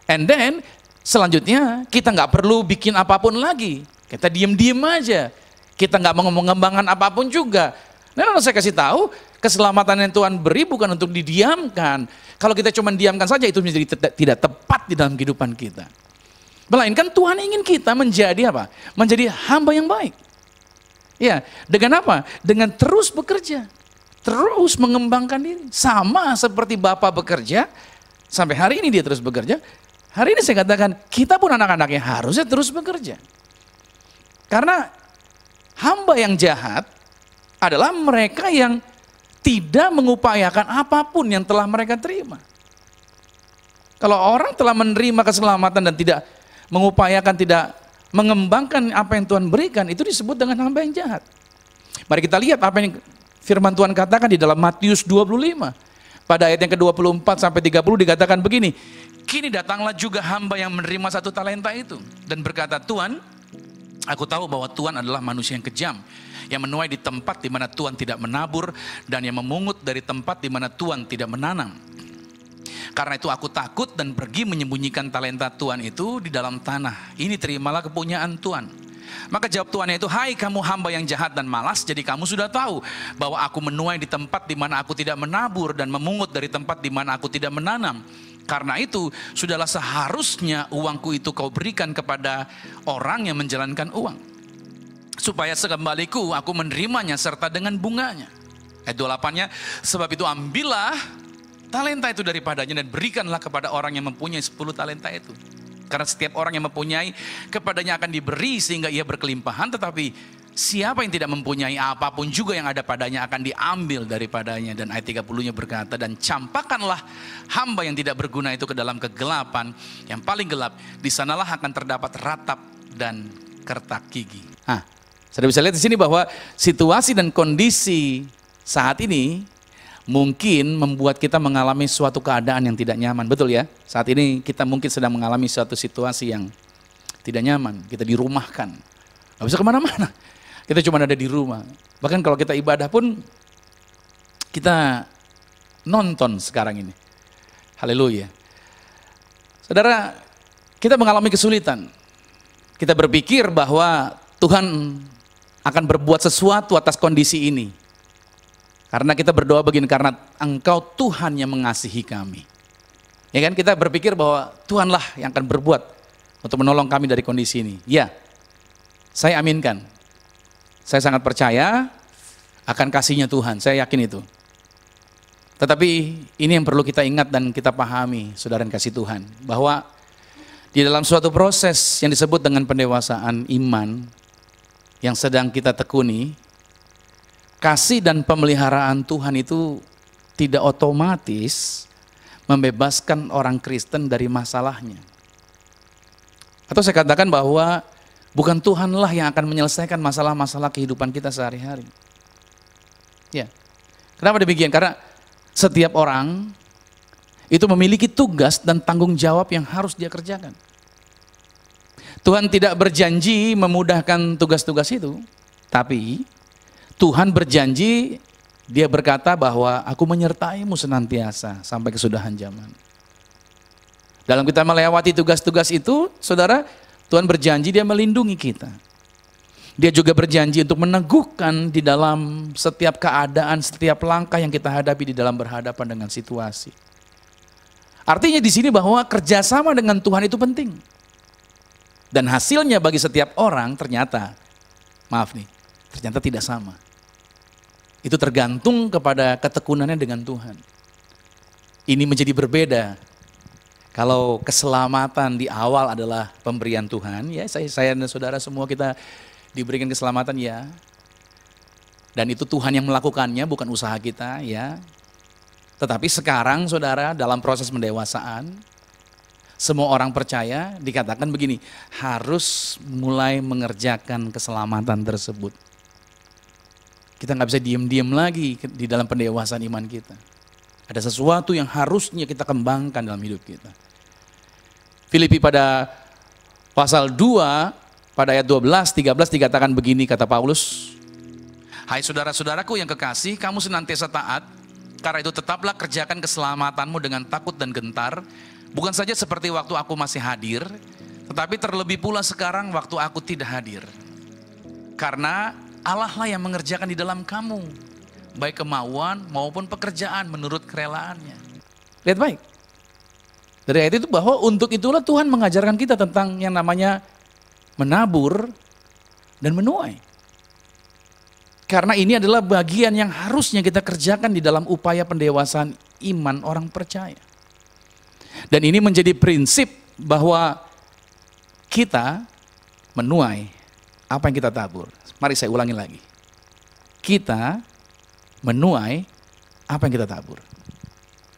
and then selanjutnya kita nggak perlu bikin apapun lagi, kita diem-diem aja, kita nggak mau mengembangkan apapun juga. Nah, saya kasih tahu, keselamatan yang Tuhan beri bukan untuk didiamkan. Kalau kita cuma diamkan saja itu menjadi tidak tepat di dalam kehidupan kita. Melainkan Tuhan ingin kita menjadi apa? Menjadi hamba yang baik. Ya, dengan apa? Dengan terus bekerja. Terus mengembangkan diri. Sama seperti Bapa bekerja, sampai hari ini dia terus bekerja. Hari ini saya katakan, kita pun anak-anaknya harusnya terus bekerja. Karena hamba yang jahat adalah mereka yang tidak mengupayakan apapun yang telah mereka terima. Kalau orang telah menerima keselamatan dan tidak mengupayakan, tidak mengembangkan apa yang Tuhan berikan, itu disebut dengan hamba yang jahat. Mari kita lihat apa yang firman Tuhan katakan di dalam Matius 25. Pada ayat yang ke-24 sampai 30 dikatakan begini, kini datanglah juga hamba yang menerima 1 talenta itu dan berkata, Tuhan, aku tahu bahwa Tuhan adalah manusia yang kejam, yang menuai di tempat di mana Tuhan tidak menabur dan yang memungut dari tempat di mana Tuhan tidak menanam. Karena itu aku takut dan pergi menyembunyikan talenta Tuhan itu di dalam tanah. Ini terimalah kepunyaan Tuhan. Maka jawab Tuhan itu, hai kamu hamba yang jahat dan malas, jadi kamu sudah tahu bahwa aku menuai di tempat di mana aku tidak menabur dan memungut dari tempat di mana aku tidak menanam. Karena itu sudahlah seharusnya uangku itu kau berikan kepada orang yang menjalankan uang, supaya sekembaliku aku menerimanya serta dengan bunganya. Ayat 28-nya, sebab itu ambillah talenta itu daripadanya dan berikanlah kepada orang yang mempunyai 10 talenta itu. Karena setiap orang yang mempunyai, kepadanya akan diberi sehingga ia berkelimpahan. Tetapi siapa yang tidak mempunyai, apapun juga yang ada padanya akan diambil daripadanya. Dan ayat 30-nya berkata, dan campakkanlah hamba yang tidak berguna itu ke dalam kegelapan yang paling gelap. Di sanalah akan terdapat ratap dan kertak gigi. Sudah bisa lihat di sini bahwa situasi dan kondisi saat ini mungkin membuat kita mengalami suatu keadaan yang tidak nyaman. Betul ya? Saat ini kita mungkin sedang mengalami suatu situasi yang tidak nyaman. Kita dirumahkan. Nggak bisa kemana-mana. Kita cuma ada di rumah. Bahkan kalau kita ibadah pun kita nonton sekarang ini. Haleluya. Saudara, kita mengalami kesulitan. Kita berpikir bahwa Tuhan akan berbuat sesuatu atas kondisi ini. Karena kita berdoa begini, karena Engkau Tuhan yang mengasihi kami. Ya kan, kita berpikir bahwa Tuhanlah yang akan berbuat untuk menolong kami dari kondisi ini. Ya, saya aminkan. Saya sangat percaya akan kasihnya Tuhan, saya yakin itu. Tetapi ini yang perlu kita ingat dan kita pahami, saudara yang kasih Tuhan. Bahwa di dalam suatu proses yang disebut dengan pendewasaan iman yang sedang kita tekuni, kasih dan pemeliharaan Tuhan itu tidak otomatis membebaskan orang Kristen dari masalahnya. Atau saya katakan bahwa bukan Tuhanlah yang akan menyelesaikan masalah-masalah kehidupan kita sehari-hari. Ya. Kenapa demikian? Karena setiap orang itu memiliki tugas dan tanggung jawab yang harus dia kerjakan. Tuhan tidak berjanji memudahkan tugas-tugas itu, tapi Tuhan berjanji, dia berkata bahwa aku menyertaimu senantiasa sampai kesudahan zaman. Dalam kita melewati tugas-tugas itu, saudara, Tuhan berjanji dia melindungi kita. Dia juga berjanji untuk meneguhkan di dalam setiap keadaan, setiap langkah yang kita hadapi di dalam berhadapan dengan situasi. Artinya di sini bahwa kerjasama dengan Tuhan itu penting. Dan hasilnya bagi setiap orang ternyata, ternyata tidak sama. Itu tergantung kepada ketekunannya dengan Tuhan. Ini menjadi berbeda. Kalau keselamatan di awal adalah pemberian Tuhan, ya saya dan saudara semua kita diberikan keselamatan ya. Dan itu Tuhan yang melakukannya, bukan usaha kita ya. Tetapi sekarang saudara dalam proses pendewasaan, semua orang percaya dikatakan begini, harus mulai mengerjakan keselamatan tersebut. Kita nggak bisa diam-diam lagi di dalam pendewasaan iman kita. Ada sesuatu yang harusnya kita kembangkan dalam hidup kita. Filipi pada pasal 2, pada ayat 12-13 dikatakan begini, kata Paulus. Hai saudara-saudaraku yang kekasih, kamu senantiasa taat, karena itu tetaplah kerjakan keselamatanmu dengan takut dan gentar, bukan saja seperti waktu aku masih hadir, tetapi terlebih pula sekarang waktu aku tidak hadir. Karena Allah lah yang mengerjakan di dalam kamu, baik kemauan maupun pekerjaan menurut kerelaannya. Lihat baik. Dari ayat itu bahwa untuk itulah Tuhan mengajarkan kita tentang yang namanya menabur dan menuai. Karena ini adalah bagian yang harusnya kita kerjakan di dalam upaya pendewasaan iman orang percaya. Dan ini menjadi prinsip bahwa kita menuai apa yang kita tabur. Mari saya ulangi lagi. Kita menuai apa yang kita tabur.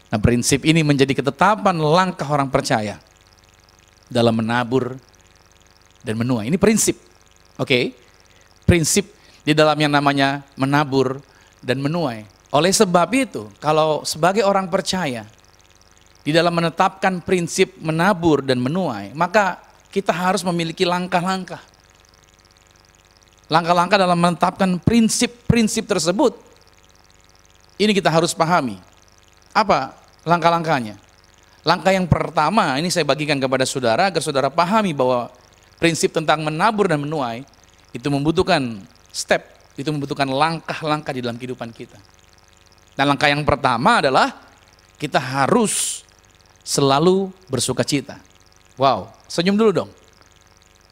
Nah, prinsip ini menjadi ketetapan langkah orang percaya dalam menabur dan menuai. Ini prinsip. Oke. Prinsip di dalam yang namanya menabur dan menuai. Oleh sebab itu, kalau sebagai orang percaya di dalam menetapkan prinsip menabur dan menuai, maka kita harus memiliki langkah-langkah. Langkah-langkah dalam menetapkan prinsip-prinsip tersebut. Ini kita harus pahami. Apa langkah-langkahnya? Langkah yang pertama, ini saya bagikan kepada saudara agar saudara pahami bahwa prinsip tentang menabur dan menuai itu membutuhkan step, itu membutuhkan langkah-langkah di dalam kehidupan kita. Dan langkah yang pertama adalah kita harus selalu bersukacita. Wow, senyum dulu dong.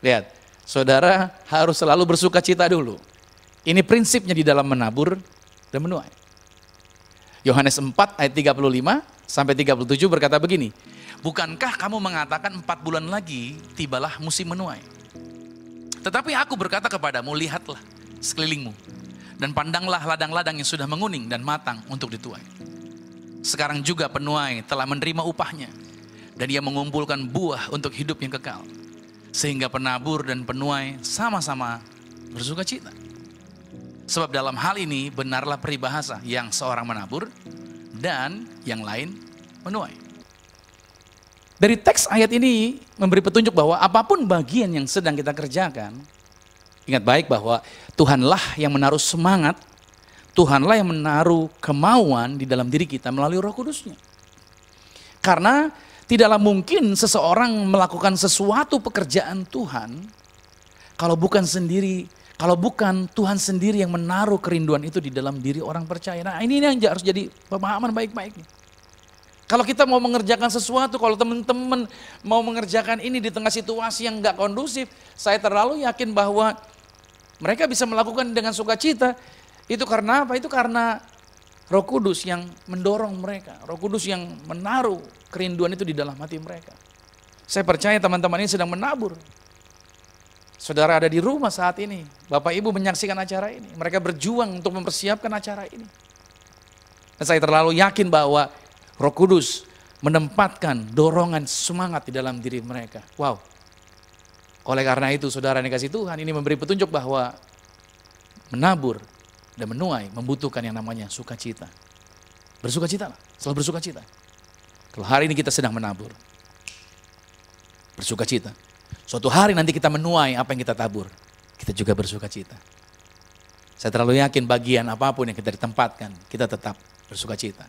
Lihat, saudara harus selalu bersukacita dulu. Ini prinsipnya di dalam menabur dan menuai. Yohanes 4 ayat 35 sampai 37 berkata begini, bukankah kamu mengatakan 4 bulan lagi tibalah musim menuai? Tetapi aku berkata kepadamu, lihatlah sekelilingmu dan pandanglah ladang-ladang yang sudah menguning dan matang untuk dituai. Sekarang juga penuai telah menerima upahnya dan ia mengumpulkan buah untuk hidup yang kekal. Sehingga penabur dan penuai sama-sama bersuka cita. Sebab dalam hal ini benarlah peribahasa, yang seorang menabur dan yang lain menuai. Dari teks ayat ini memberi petunjuk bahwa apapun bagian yang sedang kita kerjakan, ingat baik bahwa Tuhanlah yang menaruh semangat, Tuhanlah yang menaruh kemauan di dalam diri kita melalui Roh Kudus-Nya. Karena tidaklah mungkin seseorang melakukan sesuatu pekerjaan Tuhan kalau bukan Tuhan sendiri yang menaruh kerinduan itu di dalam diri orang percaya. Nah, ini yang harus jadi pemahaman baik-baik nih. Kalau kita mau mengerjakan sesuatu, kalau teman-teman mau mengerjakan ini di tengah situasi yang gak kondusif, saya terlalu yakin bahwa mereka bisa melakukan dengan sukacita. Itu karena apa? Itu karena Roh Kudus yang mendorong mereka. Roh Kudus yang menaruh kerinduan itu di dalam hati mereka. Saya percaya teman-teman ini sedang menabur. Saudara ada di rumah saat ini. Bapak Ibu menyaksikan acara ini. Mereka berjuang untuk mempersiapkan acara ini. Dan saya terlalu yakin bahwa Roh Kudus menempatkan dorongan semangat di dalam diri mereka. Wow. Oleh karena itu saudara yang dikasih Tuhan, ini memberi petunjuk bahwa menabur dan menuai membutuhkan yang namanya sukacita. Bersukacita lah, selalu bersukacita. Kalau hari ini kita sedang menabur, bersukacita. Suatu hari nanti kita menuai apa yang kita tabur, kita juga bersukacita. Saya terlalu yakin bagian apapun yang kita ditempatkan, kita tetap bersukacita.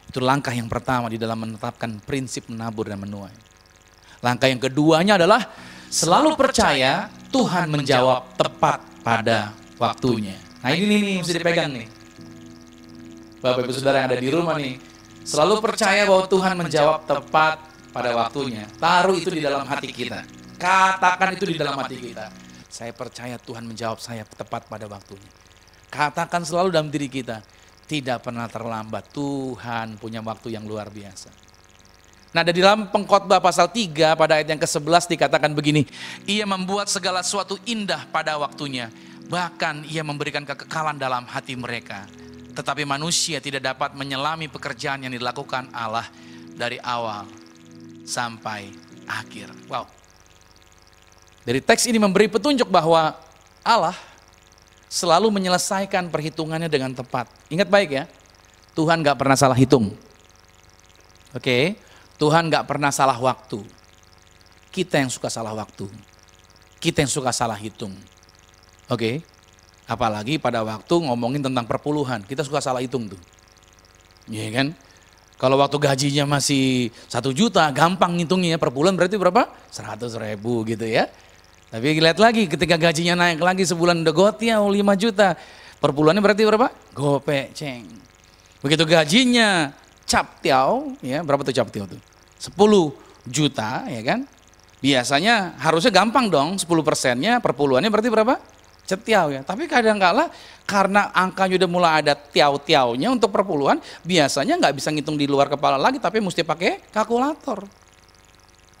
Itu langkah yang pertama di dalam menetapkan prinsip menabur dan menuai. Langkah yang keduanya adalah selalu percaya Tuhan menjawab tepat pada waktunya. Nah ini nih mesti dipegang nih. Bapak Ibu Saudara yang ada di rumah nih, selalu percaya bahwa Tuhan menjawab tepat pada waktunya. Taruh itu di dalam hati kita. Katakan itu di dalam hati kita. Saya percaya Tuhan menjawab saya tepat pada waktunya. Katakan selalu dalam diri kita. Tidak pernah terlambat, Tuhan punya waktu yang luar biasa. Nah di dalam Pengkhotbah pasal 3 pada ayat yang ke-11 dikatakan begini. Ia membuat segala sesuatu indah pada waktunya. Bahkan ia memberikan kekekalan dalam hati mereka. Tetapi manusia tidak dapat menyelami pekerjaan yang dilakukan Allah dari awal sampai akhir. Wow. Dari teks ini memberi petunjuk bahwa Allah selalu menyelesaikan perhitungannya dengan tepat. Ingat baik ya, Tuhan gak pernah salah hitung. Oke, Tuhan gak pernah salah waktu. Kita yang suka salah waktu. Kita yang suka salah hitung. Oke, apalagi pada waktu ngomongin tentang perpuluhan, kita suka salah hitung tuh. Iya kan? Kalau waktu gajinya masih 1 juta, gampang ngitungnya ya, per bulan berarti berapa? 100.000 gitu ya. Tapi lihat lagi ketika gajinya naik lagi sebulan udah gotiau 5 juta. Per bulannya berarti berapa? Gope ceng. Begitu gajinya captiau, ya berapa tuh captiau tuh? 10 juta ya kan. Biasanya harusnya gampang dong 10%-nya per puluhannya berarti berapa? Cetiau ya. Tapi kadang-kala karena angkanya udah mulai ada tiau-tiaunya untuk perpuluhan, biasanya nggak bisa ngitung di luar kepala lagi tapi mesti pakai kalkulator.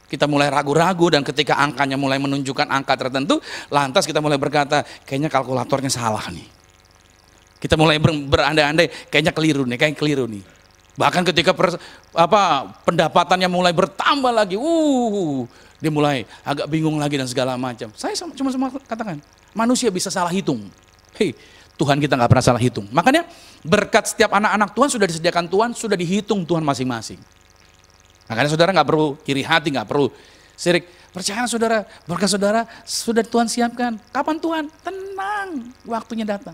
Kita mulai ragu-ragu dan ketika angkanya mulai menunjukkan angka tertentu, lantas kita mulai berkata, kayaknya kalkulatornya salah nih. Kita mulai berandai-andai, kayaknya keliru nih. Bahkan ketika pendapatannya mulai bertambah lagi, dia mulai agak bingung lagi dan segala macam. Saya cuma katakan, manusia bisa salah hitung. Hei, Tuhan kita nggak pernah salah hitung. Makanya berkat setiap anak-anak Tuhan sudah disediakan Tuhan, sudah dihitung Tuhan masing-masing. Makanya saudara nggak perlu iri hati, nggak perlu sirik. Percaya saudara, berkat saudara sudah Tuhan siapkan. Kapan Tuhan? Tenang, waktunya datang.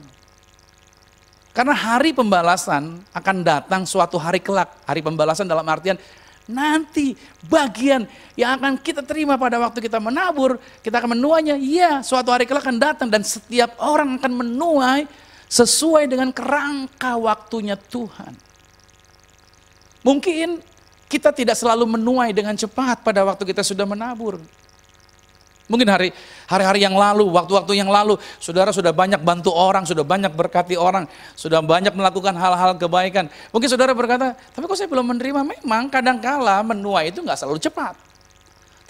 Karena hari pembalasan akan datang suatu hari kelak. Hari pembalasan dalam artian nanti bagian yang akan kita terima pada waktu kita menabur, kita akan menuainya. Iya, suatu hari kelak akan datang dan setiap orang akan menuai sesuai dengan kerangka waktunya Tuhan. Mungkin kita tidak selalu menuai dengan cepat pada waktu kita sudah menabur. Mungkin hari-hari yang lalu, waktu-waktu yang lalu, saudara sudah banyak bantu orang, sudah banyak berkati orang, sudah banyak melakukan hal-hal kebaikan. Mungkin saudara berkata, tapi kok saya belum menerima? Memang kadang-kala menuai itu nggak selalu cepat.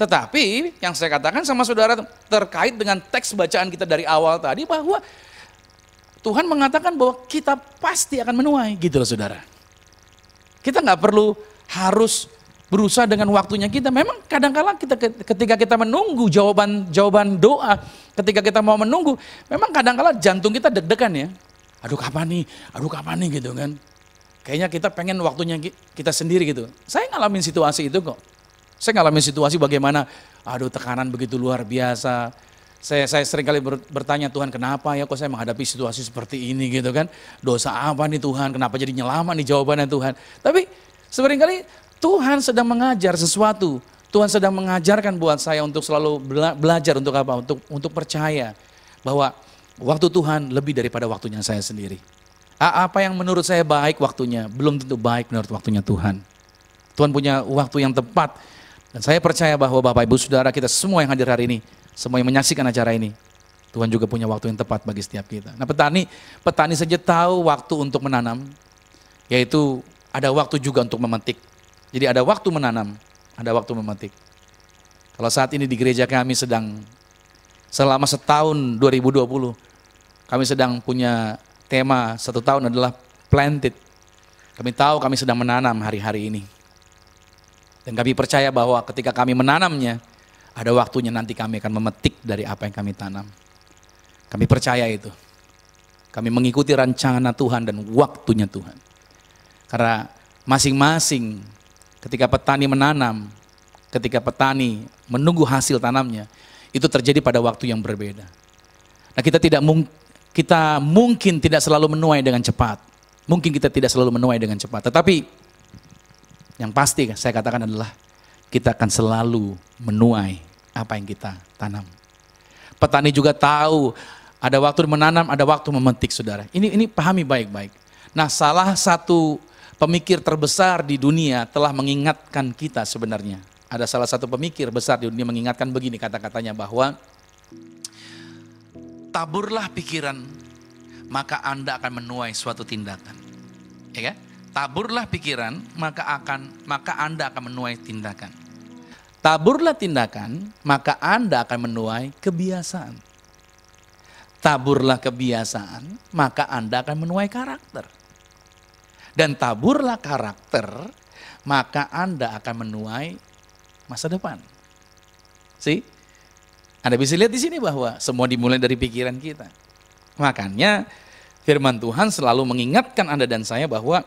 Tetapi yang saya katakan sama saudara terkait dengan teks bacaan kita dari awal tadi, bahwa Tuhan mengatakan bahwa kita pasti akan menuai, gitu loh saudara. Kita nggak perlu harus berusaha dengan waktunya kita. Memang kadang-kala kita ketika kita menunggu jawaban doa, ketika kita mau menunggu, memang kadang-kala jantung kita deg-degan ya. Aduh kapan nih gitu kan. Kayaknya kita pengen waktunya kita sendiri gitu. Saya ngalamin situasi itu kok. Saya ngalamin situasi bagaimana, aduh tekanan begitu luar biasa. Saya sering kali bertanya, Tuhan kenapa ya kok saya menghadapi situasi seperti ini gitu kan. Dosa apa nih Tuhan, kenapa jadi lama nih jawabannya Tuhan. Tapi seringkali Tuhan sedang mengajar sesuatu. Tuhan sedang mengajarkan buat saya untuk selalu belajar untuk apa? Untuk percaya bahwa waktu Tuhan lebih daripada waktunya saya sendiri. Apa yang menurut saya baik waktunya, belum tentu baik menurut waktunya Tuhan. Tuhan punya waktu yang tepat. Dan saya percaya bahwa Bapak Ibu Saudara kita semua yang hadir hari ini, semua yang menyaksikan acara ini, Tuhan juga punya waktu yang tepat bagi setiap kita. Nah petani saja tahu waktu untuk menanam, yaitu ada waktu juga untuk memetik. Jadi ada waktu menanam, ada waktu memetik. Kalau saat ini di gereja kami selama setahun 2020, kami sedang punya tema 1 tahun adalah planted. Kami tahu kami sedang menanam hari-hari ini. Dan kami percaya bahwa ketika kami menanamnya, ada waktunya nanti kami akan memetik dari apa yang kami tanam. Kami percaya itu. Kami mengikuti rancangan Tuhan dan waktunya Tuhan. Karena masing-masing ketika petani menanam, ketika petani menunggu hasil tanamnya, itu terjadi pada waktu yang berbeda. Nah kita mungkin tidak selalu menuai dengan cepat. Mungkin kita tidak selalu menuai dengan cepat. Tetapi yang pasti saya katakan adalah kita akan selalu menuai apa yang kita tanam. Petani juga tahu ada waktu menanam, ada waktu memetik saudara. Ini pahami baik-baik. Nah salah satu pemikir terbesar di dunia telah mengingatkan kita sebenarnya. Ada salah satu pemikir besar di dunia mengingatkan begini kata-katanya bahwa taburlah pikiran maka Anda akan menuai suatu tindakan. Ya kan? Taburlah pikiran maka Anda akan menuai tindakan. Taburlah tindakan maka Anda akan menuai kebiasaan. Taburlah kebiasaan maka Anda akan menuai karakter. Dan taburlah karakter maka Anda akan menuai masa depan. See? Anda bisa lihat di sini bahwa semua dimulai dari pikiran kita. Makanya firman Tuhan selalu mengingatkan Anda dan saya bahwa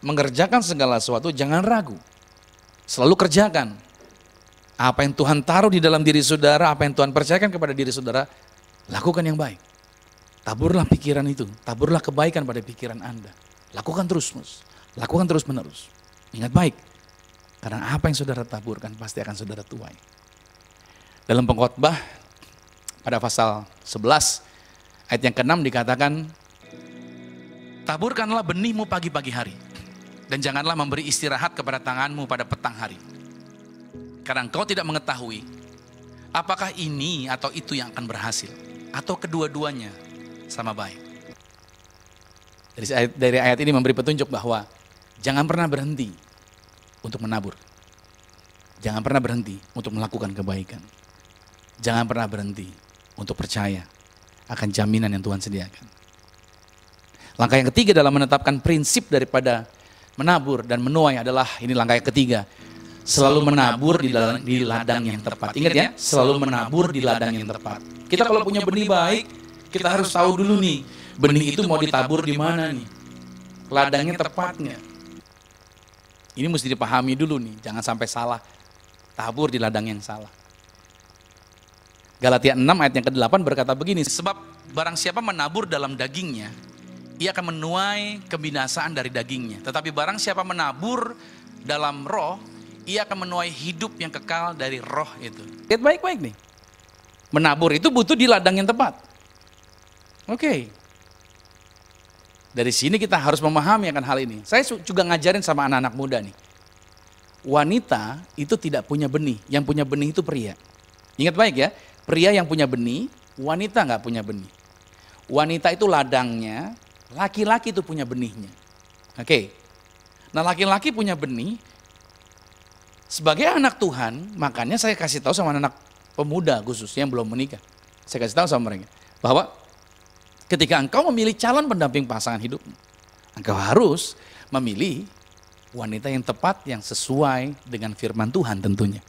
mengerjakan segala sesuatu jangan ragu. Selalu kerjakan. Apa yang Tuhan taruh di dalam diri saudara, apa yang Tuhan percayakan kepada diri saudara, lakukan yang baik. Taburlah pikiran itu, taburlah kebaikan pada pikiran Anda. Lakukan terus menerus. Ingat baik, karena apa yang saudara taburkan pasti akan saudara tuai. Dalam Pengkhotbah pada pasal 11 ayat yang ke-6 dikatakan, taburkanlah benihmu pagi-pagi hari, dan janganlah memberi istirahat kepada tanganmu pada petang hari. Karena engkau tidak mengetahui apakah ini atau itu yang akan berhasil, atau kedua-duanya sama baik. Dari ayat ini memberi petunjuk bahwa jangan pernah berhenti untuk menabur. Jangan pernah berhenti untuk melakukan kebaikan. Jangan pernah berhenti untuk percaya akan jaminan yang Tuhan sediakan. Langkah yang ketiga dalam menetapkan prinsip daripada menabur dan menuai adalah, ini langkah yang ketiga, selalu menabur di ladang yang tepat. Ingat ya, selalu menabur di ladang yang tepat. Kita kalau punya benih baik, kita harus tahu dulu nih, benih itu mau ditabur di mana nih, ladangnya tepatnya. Ini mesti dipahami dulu nih, jangan sampai salah, tabur di ladang yang salah. Galatia 6 ayat yang ke-8 berkata begini, sebab barang siapa menabur dalam dagingnya, ia akan menuai kebinasaan dari dagingnya. Tetapi barang siapa menabur dalam roh, ia akan menuai hidup yang kekal dari roh itu. Lihat baik-baik nih. Menabur itu butuh di ladang yang tepat. Oke. Dari sini kita harus memahami akan hal ini. Saya juga ngajarin sama anak-anak muda nih. Wanita itu tidak punya benih. Yang punya benih itu pria. Ingat baik ya. Pria yang punya benih, wanita nggak punya benih. Wanita itu ladangnya, laki-laki itu punya benihnya. Oke. Nah laki-laki punya benih, sebagai anak Tuhan, makanya saya kasih tahu sama anak pemuda khususnya yang belum menikah. Saya kasih tahu sama mereka, bahwa ketika engkau memilih calon pendamping pasangan hidupmu, engkau harus memilih Wanita yang tepat, yang sesuai dengan firman Tuhan tentunya.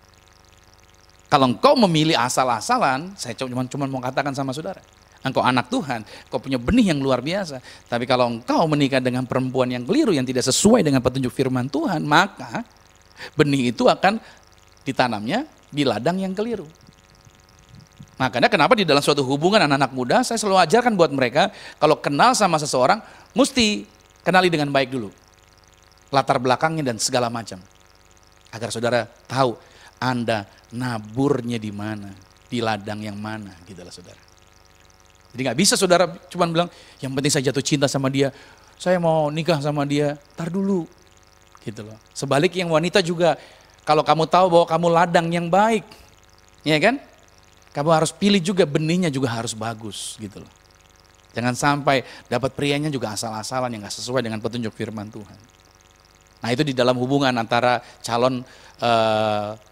Kalau engkau memilih asal-asalan, saya cuma mau katakan sama saudara, engkau anak Tuhan, engkau punya benih yang luar biasa. Tapi kalau engkau menikah dengan perempuan yang keliru, yang tidak sesuai dengan petunjuk firman Tuhan, maka benih itu akan ditanamnya di ladang yang keliru. Makanya kenapa di dalam suatu hubungan anak-anak muda, saya selalu ajarkan buat mereka, kalau kenal sama seseorang, mesti kenali dengan baik dulu. Latar belakangnya dan segala macam. Agar saudara tahu Anda naburnya di mana, di ladang yang mana, gitu lah saudara. Jadi gak bisa saudara cuma bilang, yang penting saya jatuh cinta sama dia, saya mau nikah sama dia, tar dulu. Gitu loh. Sebaliknya yang wanita juga, kalau kamu tahu bahwa kamu ladang yang baik, ya kan? Kamu harus pilih juga, benihnya juga harus bagus, gitu loh. Jangan sampai dapat prianya juga asal-asalan yang gak sesuai dengan petunjuk firman Tuhan. Nah itu di dalam hubungan antara calon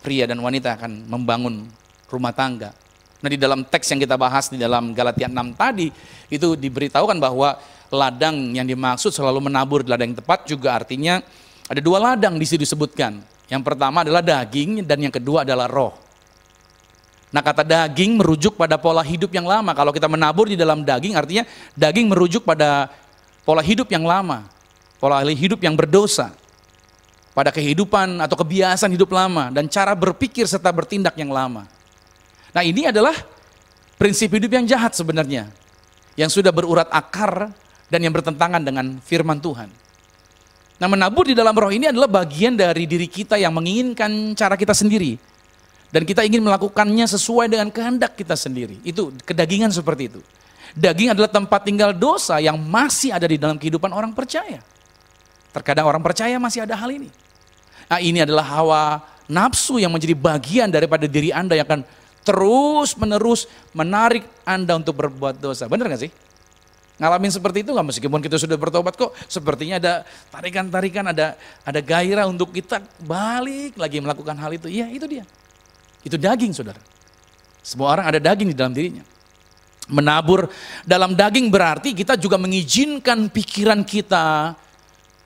pria dan wanita akan membangun rumah tangga. Nah di dalam teks yang kita bahas di dalam Galatia 6 tadi, itu diberitahukan bahwa ladang yang dimaksud selalu menabur di ladang yang tepat, juga artinya ada dua ladang di situ disebutkan. Yang pertama adalah daging dan yang kedua adalah roh. Nah kata daging merujuk pada pola hidup yang lama. Kalau kita menabur di dalam daging, artinya daging merujuk pada pola hidup yang lama, pola hidup yang berdosa, pada kehidupan atau kebiasaan hidup lama dan cara berpikir serta bertindak yang lama. Nah ini adalah prinsip hidup yang jahat sebenarnya, yang sudah berurat akar dan yang bertentangan dengan firman Tuhan. Nah menabur di dalam roh ini adalah bagian dari diri kita yang menginginkan cara kita sendiri. Dan kita ingin melakukannya sesuai dengan kehendak kita sendiri. Itu kedagingan seperti itu. Daging adalah tempat tinggal dosa yang masih ada di dalam kehidupan orang percaya. Terkadang orang percaya masih ada hal ini. Nah ini adalah hawa nafsu yang menjadi bagian daripada diri Anda yang akan terus menerus menarik Anda untuk berbuat dosa. Benar gak sih? Ngalamin seperti itu gak? Meskipun kita sudah bertobat kok, sepertinya ada tarikan-tarikan, ada gairah untuk kita balik lagi melakukan hal itu. Iya itu dia. Itu daging saudara. Semua orang ada daging di dalam dirinya. Menabur dalam daging berarti kita juga mengizinkan pikiran kita,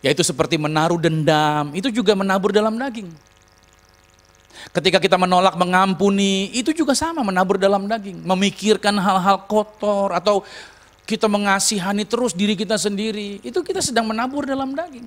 yaitu seperti menaruh dendam, itu juga menabur dalam daging. Ketika kita menolak mengampuni, itu juga sama menabur dalam daging. Memikirkan hal-hal kotor atau kita mengasihani terus diri kita sendiri, itu kita sedang menabur dalam daging.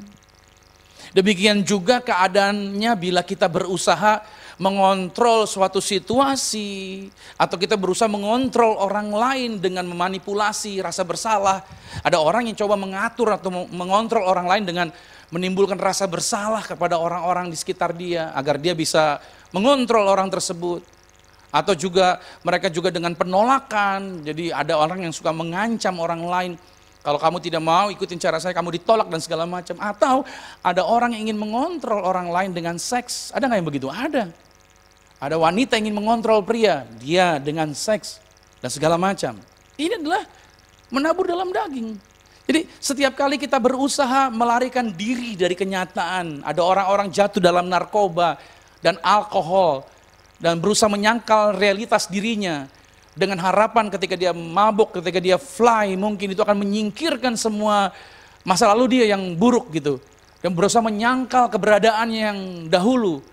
Demikian juga keadaannya bila kita berusaha mengontrol suatu situasi atau kita berusaha mengontrol orang lain dengan memanipulasi rasa bersalah. Ada orang yang coba mengatur atau mengontrol orang lain dengan menimbulkan rasa bersalah kepada orang-orang di sekitar dia agar dia bisa mengontrol orang tersebut. Atau juga mereka juga dengan penolakan. Jadi ada orang yang suka mengancam orang lain. Kalau kamu tidak mau ikutin cara saya, kamu ditolak dan segala macam. Atau ada orang yang ingin mengontrol orang lain dengan seks. Ada nggak yang begitu? Ada. Ada wanita yang ingin mengontrol pria, dia dengan seks dan segala macam. Ini adalah menabur dalam daging. Jadi setiap kali kita berusaha melarikan diri dari kenyataan, ada orang-orang jatuh dalam narkoba dan alkohol dan berusaha menyangkal realitas dirinya dengan harapan ketika dia mabuk, ketika dia fly, mungkin itu akan menyingkirkan semua masa lalu dia yang buruk gitu. Dan berusaha menyangkal keberadaannya yang dahulu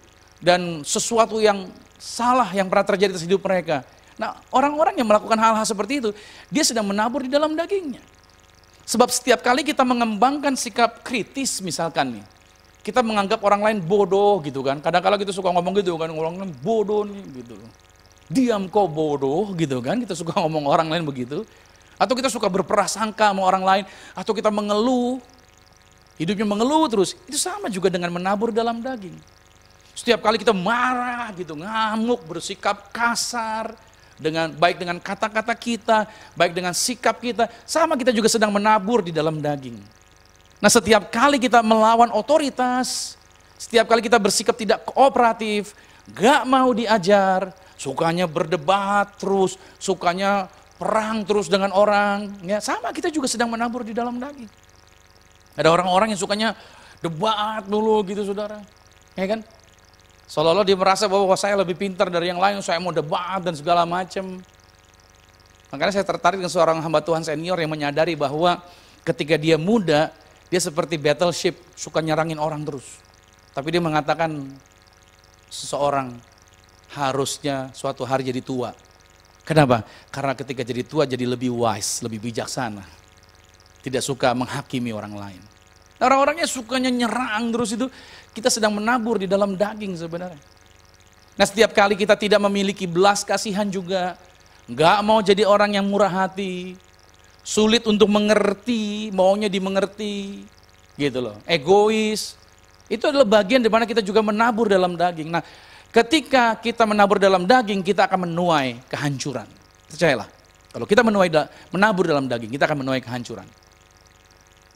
dan sesuatu yang salah yang pernah terjadi dalam hidup mereka. Nah, orang-orang yang melakukan hal-hal seperti itu, dia sedang menabur di dalam dagingnya. Sebab setiap kali kita mengembangkan sikap kritis misalkan nih, kita menganggap orang lain bodoh gitu kan. Kadang-kadang kita suka ngomong gitu kan, orang lain bodoh nih gitu. Diam kau bodoh gitu kan, kita suka ngomong orang lain begitu. Atau kita suka berprasangka sama orang lain, atau kita mengeluh, hidupnya mengeluh terus. Itu sama juga dengan menabur dalam daging. Setiap kali kita marah gitu, ngamuk, bersikap kasar, baik dengan kata-kata kita, baik dengan sikap kita, sama kita juga sedang menabur di dalam daging. Nah setiap kali kita melawan otoritas, setiap kali kita bersikap tidak kooperatif, gak mau diajar, sukanya berdebat terus, sukanya perang terus dengan orang, ya sama kita juga sedang menabur di dalam daging. Ada orang-orang yang sukanya debat dulu gitu saudara, ya kan? Seolah-olah dia merasa bahwa saya lebih pintar dari yang lain, saya mau debat dan segala macam. Makanya saya tertarik dengan seorang hamba Tuhan senior yang menyadari bahwa ketika dia muda, dia seperti battleship, suka nyerangin orang terus. Tapi dia mengatakan seseorang harusnya suatu hari jadi tua. Kenapa? Karena ketika jadi tua jadi lebih wise, lebih bijaksana. Tidak suka menghakimi orang lain. Orang-orangnya sukanya nyerang terus itu. Kita sedang menabur di dalam daging sebenarnya. Nah, setiap kali kita tidak memiliki belas kasihan juga, nggak mau jadi orang yang murah hati, sulit untuk mengerti, maunya dimengerti, gitu loh. Egois. Itu adalah bagian di mana kita juga menabur dalam daging. Nah, ketika kita menabur dalam daging, kita akan menuai kehancuran. Percayalah, kalau kita menabur dalam daging, kita akan menuai kehancuran.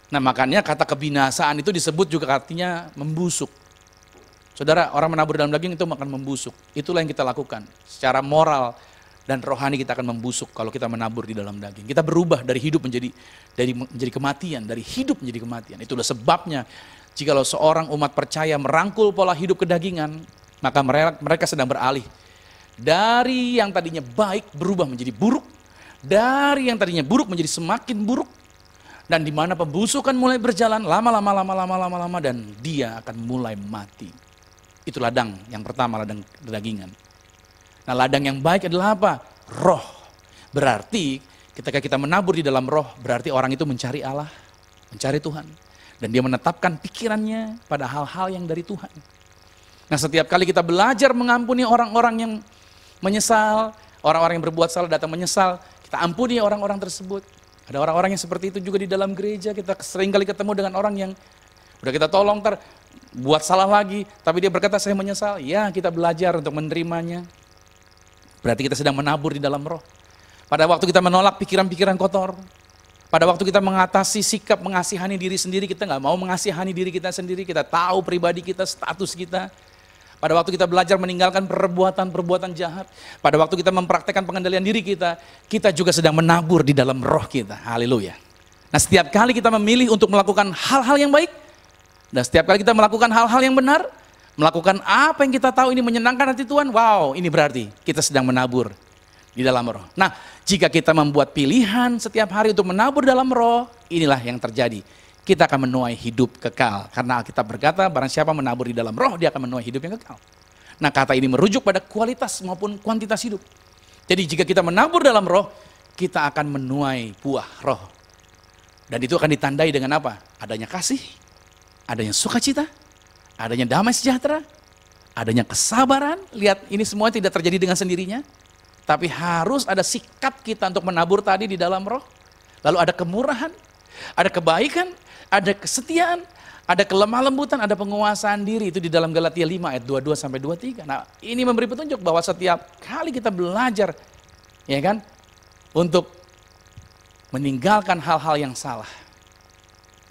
Nah, makanya kata kebinasaan itu disebut juga artinya membusuk. Saudara, orang menabur dalam daging itu akan membusuk. Itulah yang kita lakukan. Secara moral dan rohani kita akan membusuk kalau kita menabur di dalam daging. Kita berubah dari hidup menjadi kematian, dari hidup menjadi kematian. Itulah sebabnya jikalau seorang umat percaya merangkul pola hidup kedagingan, maka mereka sedang beralih dari yang tadinya baik berubah menjadi buruk, dari yang tadinya buruk menjadi semakin buruk, dan di mana pembusukan mulai berjalan lama dan dia akan mulai mati. Itu ladang yang pertama, ladang kedagingan. Nah, ladang yang baik adalah apa? Roh. Berarti ketika kita menabur di dalam roh, berarti orang itu mencari Allah, mencari Tuhan. Dan dia menetapkan pikirannya pada hal-hal yang dari Tuhan. Nah, setiap kali kita belajar mengampuni orang-orang yang menyesal, orang-orang yang berbuat salah datang menyesal, kita ampuni orang-orang tersebut. Ada orang-orang yang seperti itu juga di dalam gereja. Kita sering kali ketemu dengan orang yang udah kita tolong buat salah lagi, tapi dia berkata saya menyesal. Ya, kita belajar untuk menerimanya. Berarti kita sedang menabur di dalam roh. Pada waktu kita menolak pikiran-pikiran kotor, pada waktu kita mengatasi sikap mengasihani diri sendiri, kita nggak mau mengasihani diri kita sendiri, kita tahu pribadi kita, status kita. Pada waktu kita belajar meninggalkan perbuatan-perbuatan jahat, pada waktu kita mempraktekkan pengendalian diri kita juga sedang menabur di dalam roh kita. Haleluya. Nah, setiap kali kita memilih untuk melakukan hal-hal yang baik, dan setiap kali kita melakukan hal-hal yang benar, melakukan apa yang kita tahu ini menyenangkan hati Tuhan, wow, ini berarti kita sedang menabur di dalam roh. Nah, jika kita membuat pilihan setiap hari untuk menabur dalam roh, inilah yang terjadi. Kita akan menuai hidup kekal. Karena Alkitab berkata, barang siapa menabur di dalam roh, dia akan menuai hidup yang kekal. Nah, kata ini merujuk pada kualitas maupun kuantitas hidup. Jadi jika kita menabur dalam roh, kita akan menuai buah roh. Dan itu akan ditandai dengan apa? Adanya kasih, adanya sukacita, adanya damai sejahtera, adanya kesabaran. Lihat, ini semua tidak terjadi dengan sendirinya. Tapi harus ada sikap kita untuk menabur tadi di dalam roh. Lalu ada kemurahan, ada kebaikan, ada kesetiaan, ada kelemah lembutan, ada penguasaan diri. Itu di dalam Galatia 5 ayat 22-23. Nah, ini memberi petunjuk bahwa setiap kali kita belajar, ya kan, untuk meninggalkan hal-hal yang salah,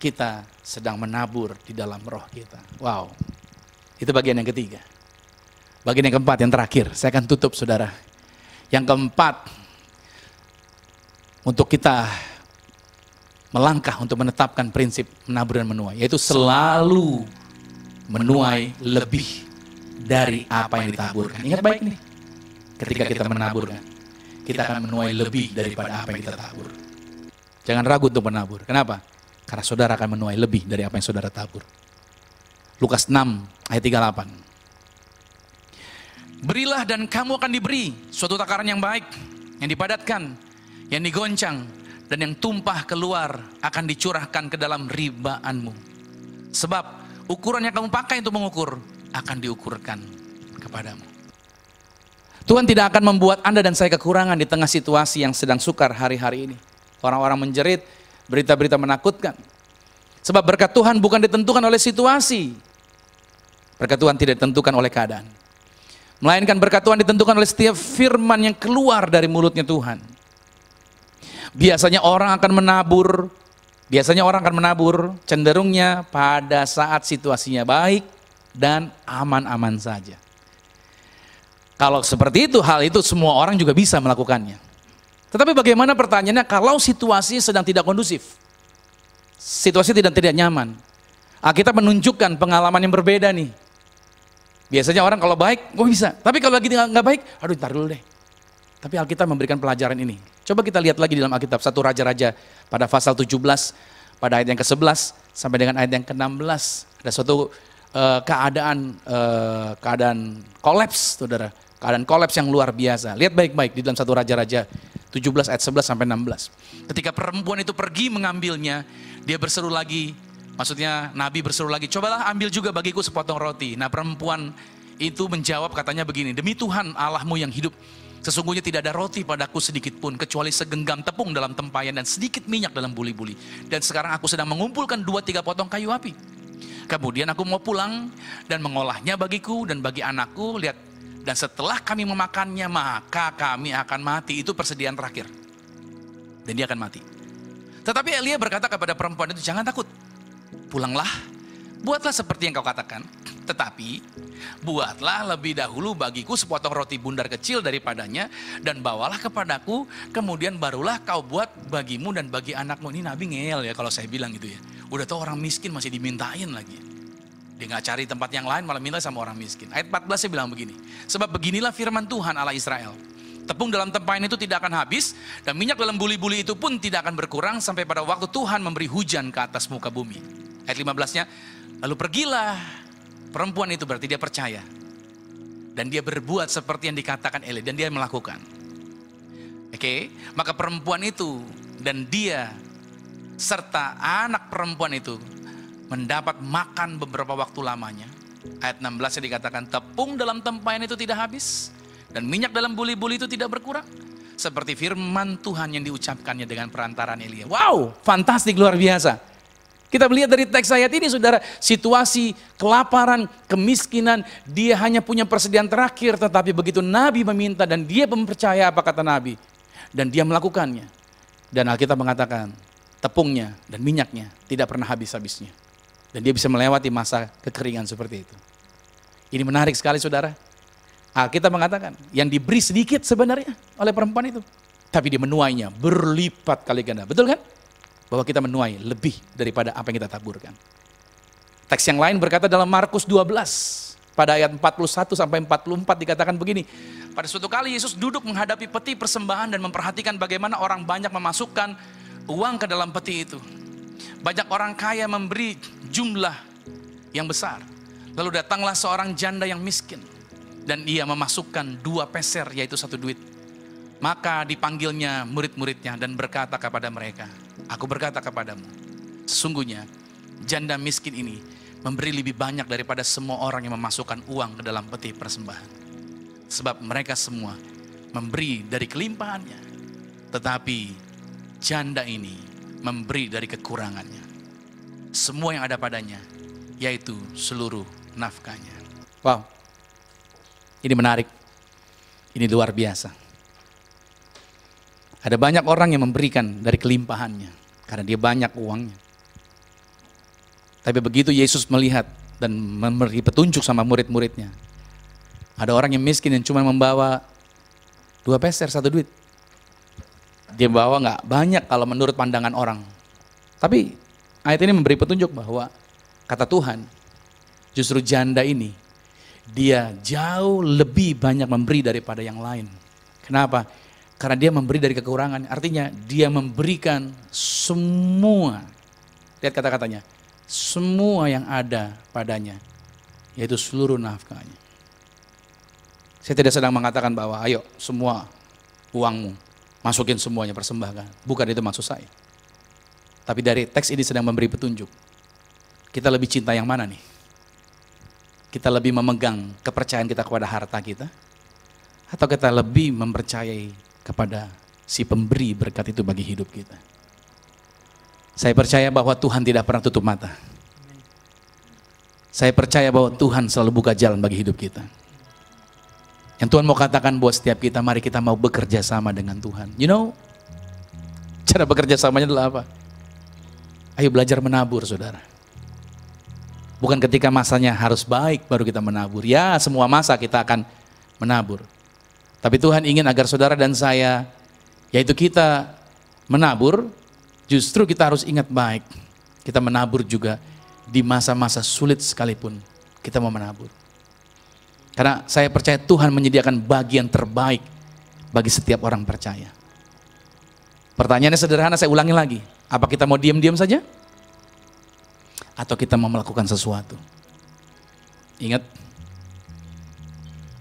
kita sedang menabur di dalam roh kita. Wow, itu bagian yang ketiga. Bagian yang keempat, yang terakhir, saya akan tutup saudara. Yang keempat, untuk kita melangkah untuk menetapkan prinsip menabur dan menuai, yaitu selalu menuai lebih dari apa yang ditaburkan. Ingat baik nih, ketika kita menaburkan, kita akan menuai lebih daripada apa yang kita tabur. Jangan ragu untuk menabur. Kenapa? Karena saudara akan menuai lebih dari apa yang saudara tabur. Lukas 6 ayat 38. Berilah dan kamu akan diberi suatu takaran yang baik, yang dipadatkan, yang digoncang, dan yang tumpah keluar akan dicurahkan ke dalam ribaanmu. Sebab ukuran yang kamu pakai untuk mengukur akan diukurkan kepadamu. Tuhan tidak akan membuat Anda dan saya kekurangan di tengah situasi yang sedang sukar hari-hari ini. Orang-orang menjerit, berita-berita menakutkan. Sebab berkat Tuhan bukan ditentukan oleh situasi. Berkat Tuhan tidak ditentukan oleh keadaan. Melainkan berkat Tuhan ditentukan oleh setiap firman yang keluar dari mulutnya Tuhan. Biasanya orang akan menabur cenderungnya pada saat situasinya baik dan aman-aman saja. Kalau seperti itu, hal itu semua orang juga bisa melakukannya. Tetapi bagaimana pertanyaannya kalau situasi sedang tidak kondusif? Situasi tidak nyaman. Kita menunjukkan pengalaman yang berbeda nih. Biasanya orang kalau baik, gue bisa. Tapi kalau lagi nggak baik, aduh ntar dulu deh. Tapi Alkitab memberikan pelajaran ini. Coba kita lihat lagi di dalam Alkitab, 1 Raja-Raja pada pasal 17, pada ayat yang ke-11 sampai dengan ayat yang ke-16. Ada suatu keadaan kolaps, saudara. Keadaan kolaps yang luar biasa. Lihat baik-baik di dalam 1 Raja-Raja 17 ayat 11 sampai 16. Ketika perempuan itu pergi mengambilnya, dia berseru lagi, maksudnya Nabi berseru lagi, cobalah ambil juga bagiku sepotong roti. Nah, perempuan itu menjawab, katanya begini, demi Tuhan Allahmu yang hidup, sesungguhnya tidak ada roti padaku sedikit pun, kecuali segenggam tepung dalam tempayan dan sedikit minyak dalam buli-buli. Dan sekarang aku sedang mengumpulkan 2-3 potong kayu api. Kemudian aku mau pulang dan mengolahnya bagiku dan bagi anakku. Lihat, dan setelah kami memakannya, maka kami akan mati. Itu persediaan terakhir. Dan dia akan mati. Tetapi Elia berkata kepada perempuan itu, jangan takut. Pulanglah, buatlah seperti yang kau katakan. Tetapi buatlah lebih dahulu bagiku sepotong roti bundar kecil daripadanya dan bawalah kepadaku, kemudian barulah kau buat bagimu dan bagi anakmu. Ini Nabi ngeyel ya kalau saya bilang gitu ya. Udah tahu orang miskin masih dimintain lagi. Dia gak cari tempat yang lain, malah minta sama orang miskin. Ayat 14 saya bilang begini, sebab beginilah firman Tuhan Allah Israel, tepung dalam tempayan itu tidak akan habis dan minyak dalam buli-buli itu pun tidak akan berkurang sampai pada waktu Tuhan memberi hujan ke atas muka bumi. Ayat 15-nya, lalu pergilah perempuan itu, berarti dia percaya. Dan dia berbuat seperti yang dikatakan Eli, dan dia melakukan. Oke, maka perempuan itu dan dia serta anak perempuan itu mendapat makan beberapa waktu lamanya. Ayat 16 dikatakan, tepung dalam tempayan itu tidak habis dan minyak dalam buli-buli itu tidak berkurang, seperti firman Tuhan yang diucapkannya dengan perantaraan Elia. Wow, fantastik, luar biasa. Kita melihat dari teks ayat ini, saudara, situasi kelaparan, kemiskinan, dia hanya punya persediaan terakhir, tetapi begitu Nabi meminta dan dia mempercaya apa kata Nabi, dan dia melakukannya. Dan Alkitab mengatakan, tepungnya dan minyaknya tidak pernah habis-habisnya. Dan dia bisa melewati masa kekeringan seperti itu. Ini menarik sekali, saudara. Alkitab mengatakan, yang diberi sedikit sebenarnya oleh perempuan itu, tapi dia menuainya berlipat kali ganda. Betul kan? Bahwa kita menuai lebih daripada apa yang kita taburkan. Teks yang lain berkata dalam Markus 12, pada ayat 41 sampai 44 dikatakan begini. Pada suatu kali Yesus duduk menghadapi peti persembahan dan memperhatikan bagaimana orang banyak memasukkan uang ke dalam peti itu. Banyak orang kaya memberi jumlah yang besar. Lalu datanglah seorang janda yang miskin dan ia memasukkan 2 peser, yaitu 1 duit. Maka dipanggilnya murid-muridnya dan berkata kepada mereka, aku berkata kepadamu, sesungguhnya janda miskin ini memberi lebih banyak daripada semua orang yang memasukkan uang ke dalam peti persembahan. Sebab mereka semua memberi dari kelimpahannya, tetapi janda ini memberi dari kekurangannya. Semua yang ada padanya, yaitu seluruh nafkahnya. Wow, ini menarik, ini luar biasa. Ada banyak orang yang memberikan dari kelimpahannya karena dia banyak uangnya. Tapi begitu Yesus melihat dan memberi petunjuk sama murid-muridnya, ada orang yang miskin yang cuma membawa 2 peser 1 duit. Dia bawa gak banyak kalau menurut pandangan orang. Tapi ayat ini memberi petunjuk bahwa kata Tuhan, justru janda ini dia jauh lebih banyak memberi daripada yang lain. Kenapa? Karena dia memberi dari kekurangan, artinya dia memberikan semua. Lihat kata-katanya, semua yang ada padanya, yaitu seluruh nafkahnya. Saya tidak sedang mengatakan bahwa ayo semua uangmu, masukin semuanya, persembahkan. Bukan itu maksud saya. Tapi dari teks ini sedang memberi petunjuk. Kita lebih cinta yang mana nih? Kita lebih memegang kepercayaan kita kepada harta kita? Atau kita lebih mempercayai kepada si pemberi berkat itu bagi hidup kita? Saya percaya bahwa Tuhan tidak pernah tutup mata. Saya percaya bahwa Tuhan selalu buka jalan bagi hidup kita. Yang Tuhan mau katakan buat setiap kita, mari kita mau bekerja sama dengan Tuhan. You know, cara bekerja samanya adalah apa? Ayo belajar menabur, saudara. Bukan ketika masanya harus baik baru kita menabur. Ya, semua masa kita akan menabur. Tapi Tuhan ingin agar saudara dan saya, yaitu kita menabur, justru kita harus ingat baik. Kita menabur juga di masa-masa sulit sekalipun kita mau menabur. Karena saya percaya Tuhan menyediakan bagian terbaik bagi setiap orang percaya. Pertanyaannya sederhana, saya ulangi lagi. Apa kita mau diam-diam saja? Atau kita mau melakukan sesuatu? Ingat,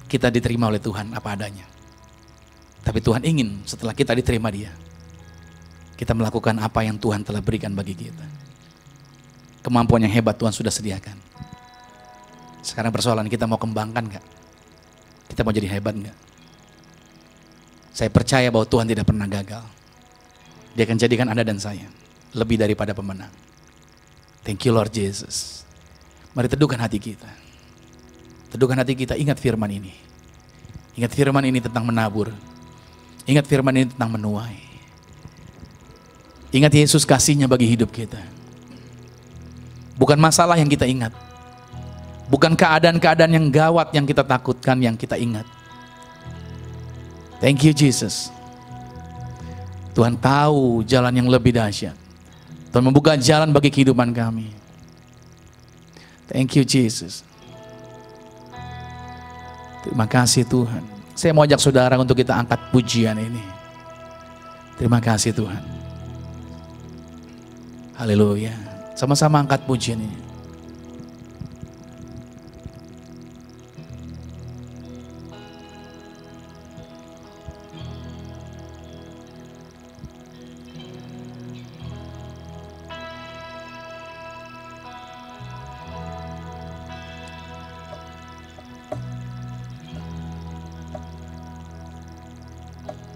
kita diterima oleh Tuhan apa adanya. Tapi Tuhan ingin setelah kita diterima Dia, kita melakukan apa yang Tuhan telah berikan bagi kita. Kemampuan yang hebat Tuhan sudah sediakan. Sekarang persoalan kita mau kembangkan gak? Kita mau jadi hebat gak? Saya percaya bahwa Tuhan tidak pernah gagal. Dia akan jadikan Anda dan saya lebih daripada pemenang. Thank you Lord Jesus. Mari teduhkan hati kita. Teduhkan hati kita, ingat firman ini. Ingat firman ini tentang menabur. Ingat firman ini tentang menuai. Ingat Yesus kasihnya bagi hidup kita. Bukan masalah yang kita ingat. Bukan keadaan-keadaan yang gawat yang kita takutkan yang kita ingat. Thank you Jesus. Tuhan tahu jalan yang lebih dahsyat. Tuhan membuka jalan bagi kehidupan kami. Thank you Jesus. Terima kasih Tuhan. Saya mau ajak saudara untuk kita angkat pujian ini. Terima kasih Tuhan. Haleluya. Sama-sama angkat pujian ini.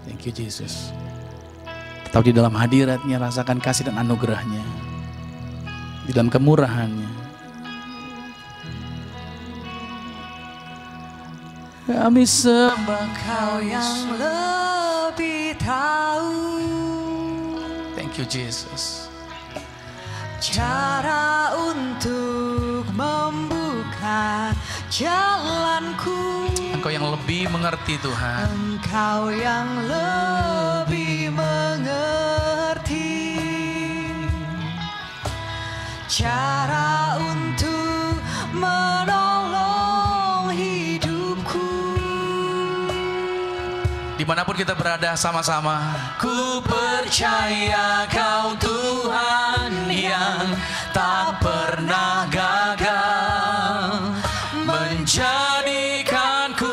Thank you Jesus. Tetap di dalam hadiratnya, rasakan kasih dan anugerahnya. Di dalam kemurahannya. Kami sembah Kau yang lebih tahu. Thank you Jesus. Cara untuk membuka jalanku. Engkau yang lebih mengerti Tuhan. Engkau yang lebih mengerti cara untuk menolong hidupku. Dimanapun kita berada sama-sama. Ku percaya Kau Tuhan yang tak pernah gagal, menjadikanku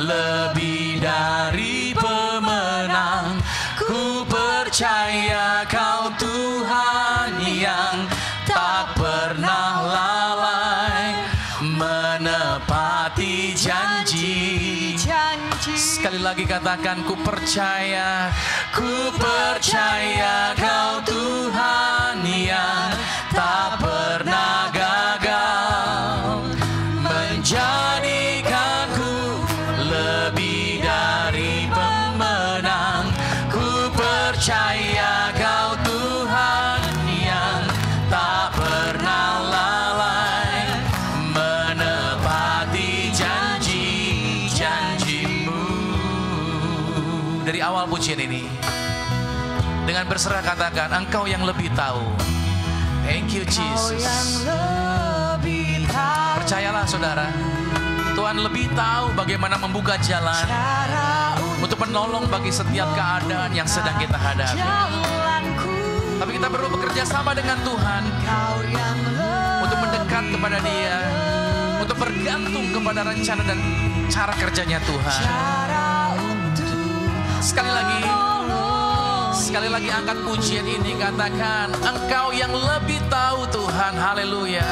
lebih dari pemenang. Ku percaya Kau Tuhan yang tak pernah lalai, menepati janji. Sekali lagi katakan, ku percaya Kau Tuhan yang tak pernah gagal, menjadikanku lebih dari pemenang. Ku percaya Kau Tuhan yang tak pernah lalai, menepati janji-janjimu. Dari awal pujian ini, dengan berserah katakan, Engkau yang lebih tahu. Thank you Jesus. Percayalah saudara, Tuhan lebih tahu bagaimana membuka jalan untuk menolong bagi setiap keadaan yang sedang kita hadapi. Tapi kita perlu bekerja sama dengan Tuhan untuk mendekat kepada Dia, untuk bergantung kepada rencana dan cara kerjanya Tuhan. Sekali lagi angkat pujian ini, katakan, Engkau yang lebih tahu Tuhan. Haleluya.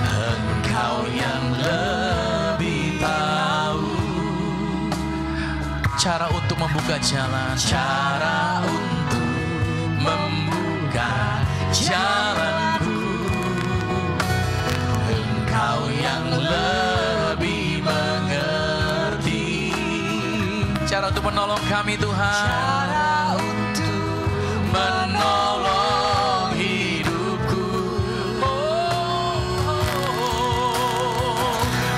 Engkau yang lebih tahu cara untuk membuka jalan, cara untuk membuka jalanku. Engkau yang lebih mengerti cara untuk menolong kami Tuhan, cara untuk menolong hidupku.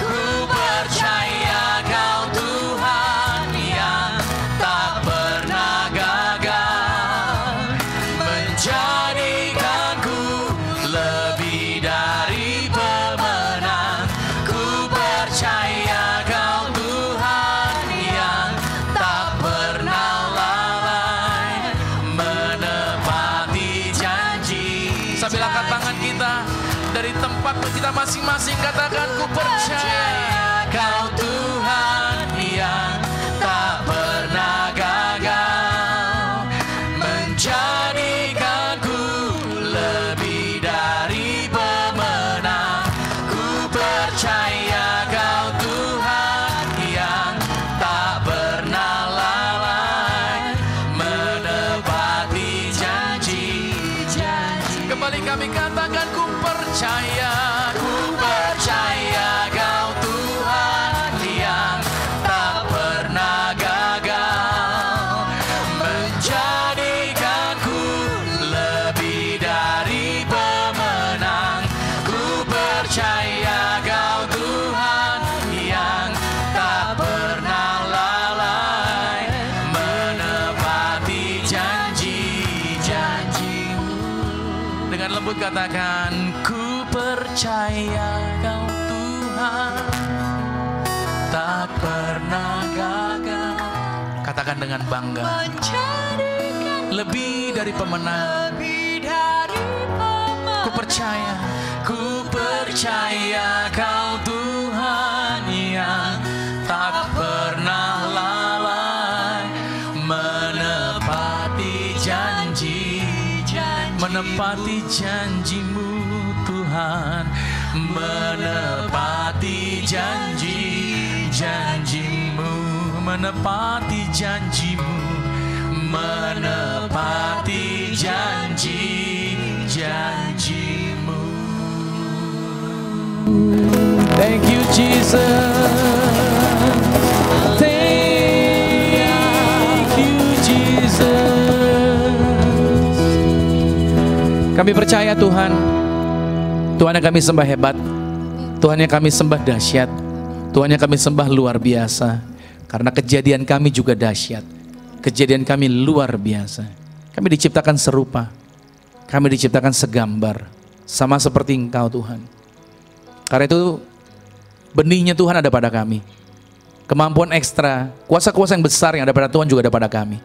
Ku percaya Kau Tuhan yang tak pernah gagal, menjadikanku lebih dari pemenang. Ku percaya Kau Tuhan yang tak pernah lalai, masing-masing katakan, ku percaya Kau Tuhan yang tak pernah gagal, menjadikanku lebih dari pemenang. Ku percaya Kau Tuhan yang tak pernah lalai, menepati janji-janji. Kembali kami katakan, ku percaya Kau Tuhan yang tak pernah gagal, menjadikanku lebih dari pemenang. Ku percaya Kau Tuhan yang tak pernah lalai, menepati janji-janji-Mu. Dengan lembut katakan, ku percaya Kau Tuhan tak pernah gagal. Katakan dengan bangga, lebih dari pemenang. Ku percaya Kau Tuhan yang tak pernah lalai, menepati janji-Mu Tuhan, menepati janji-Mu, menepati janji-Mu, menepati janji-Mu. Thank you Jesus, thank you Jesus. Kami percaya Tuhan, Tuhan yang kami sembah hebat, Tuhan yang kami sembah dahsyat, Tuhan yang kami sembah luar biasa. Karena kejadian kami juga dahsyat, kejadian kami luar biasa. Kami diciptakan serupa, kami diciptakan segambar, sama seperti Engkau Tuhan. Karena itu benihnya Tuhan ada pada kami, kemampuan ekstra, kuasa-kuasa yang besar yang ada pada Tuhan juga ada pada kami.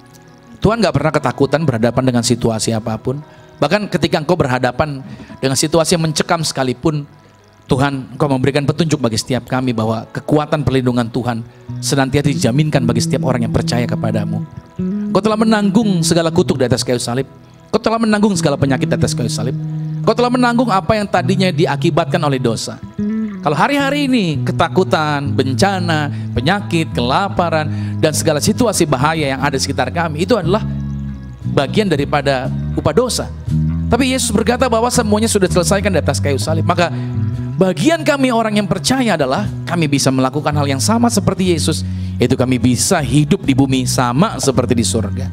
Tuhan gak pernah ketakutan berhadapan dengan situasi apapun. Bahkan ketika Engkau berhadapan dengan situasi yang mencekam sekalipun, Tuhan, Engkau memberikan petunjuk bagi setiap kami bahwa kekuatan perlindungan Tuhan senantiasa dijaminkan bagi setiap orang yang percaya kepadamu. Engkau telah menanggung segala kutuk di atas kayu salib. Engkau telah menanggung segala penyakit di atas kayu salib. Engkau telah menanggung apa yang tadinya diakibatkan oleh dosa. Kalau hari-hari ini ketakutan, bencana, penyakit, kelaparan, dan segala situasi bahaya yang ada di sekitar kami, itu adalah bagian daripada upah dosa. Tapi Yesus berkata bahwa semuanya sudah diselesaikan di atas kayu salib. Maka bagian kami orang yang percaya adalah kami bisa melakukan hal yang sama seperti Yesus, yaitu kami bisa hidup di bumi sama seperti di surga.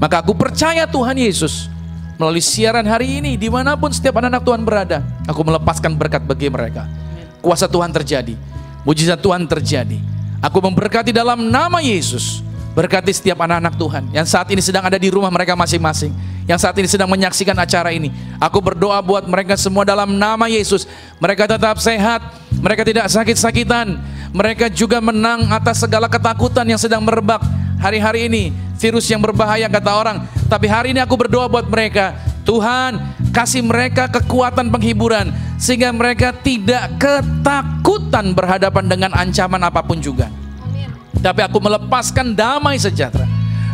Maka aku percaya Tuhan Yesus, melalui siaran hari ini, dimanapun setiap anak-anak Tuhan berada, aku melepaskan berkat bagi mereka. Kuasa Tuhan terjadi, mujizat Tuhan terjadi. Aku memberkati dalam nama Yesus. Berkati setiap anak-anak Tuhan yang saat ini sedang ada di rumah mereka masing-masing, yang saat ini sedang menyaksikan acara ini. Aku berdoa buat mereka semua dalam nama Yesus. Mereka tetap sehat, mereka tidak sakit-sakitan, mereka juga menang atas segala ketakutan yang sedang merebak hari-hari ini. Virus yang berbahaya kata orang, tapi hari ini aku berdoa buat mereka. Tuhan, kasih mereka kekuatan penghiburan sehingga mereka tidak ketakutan berhadapan dengan ancaman apapun juga. Tapi aku melepaskan damai sejahtera,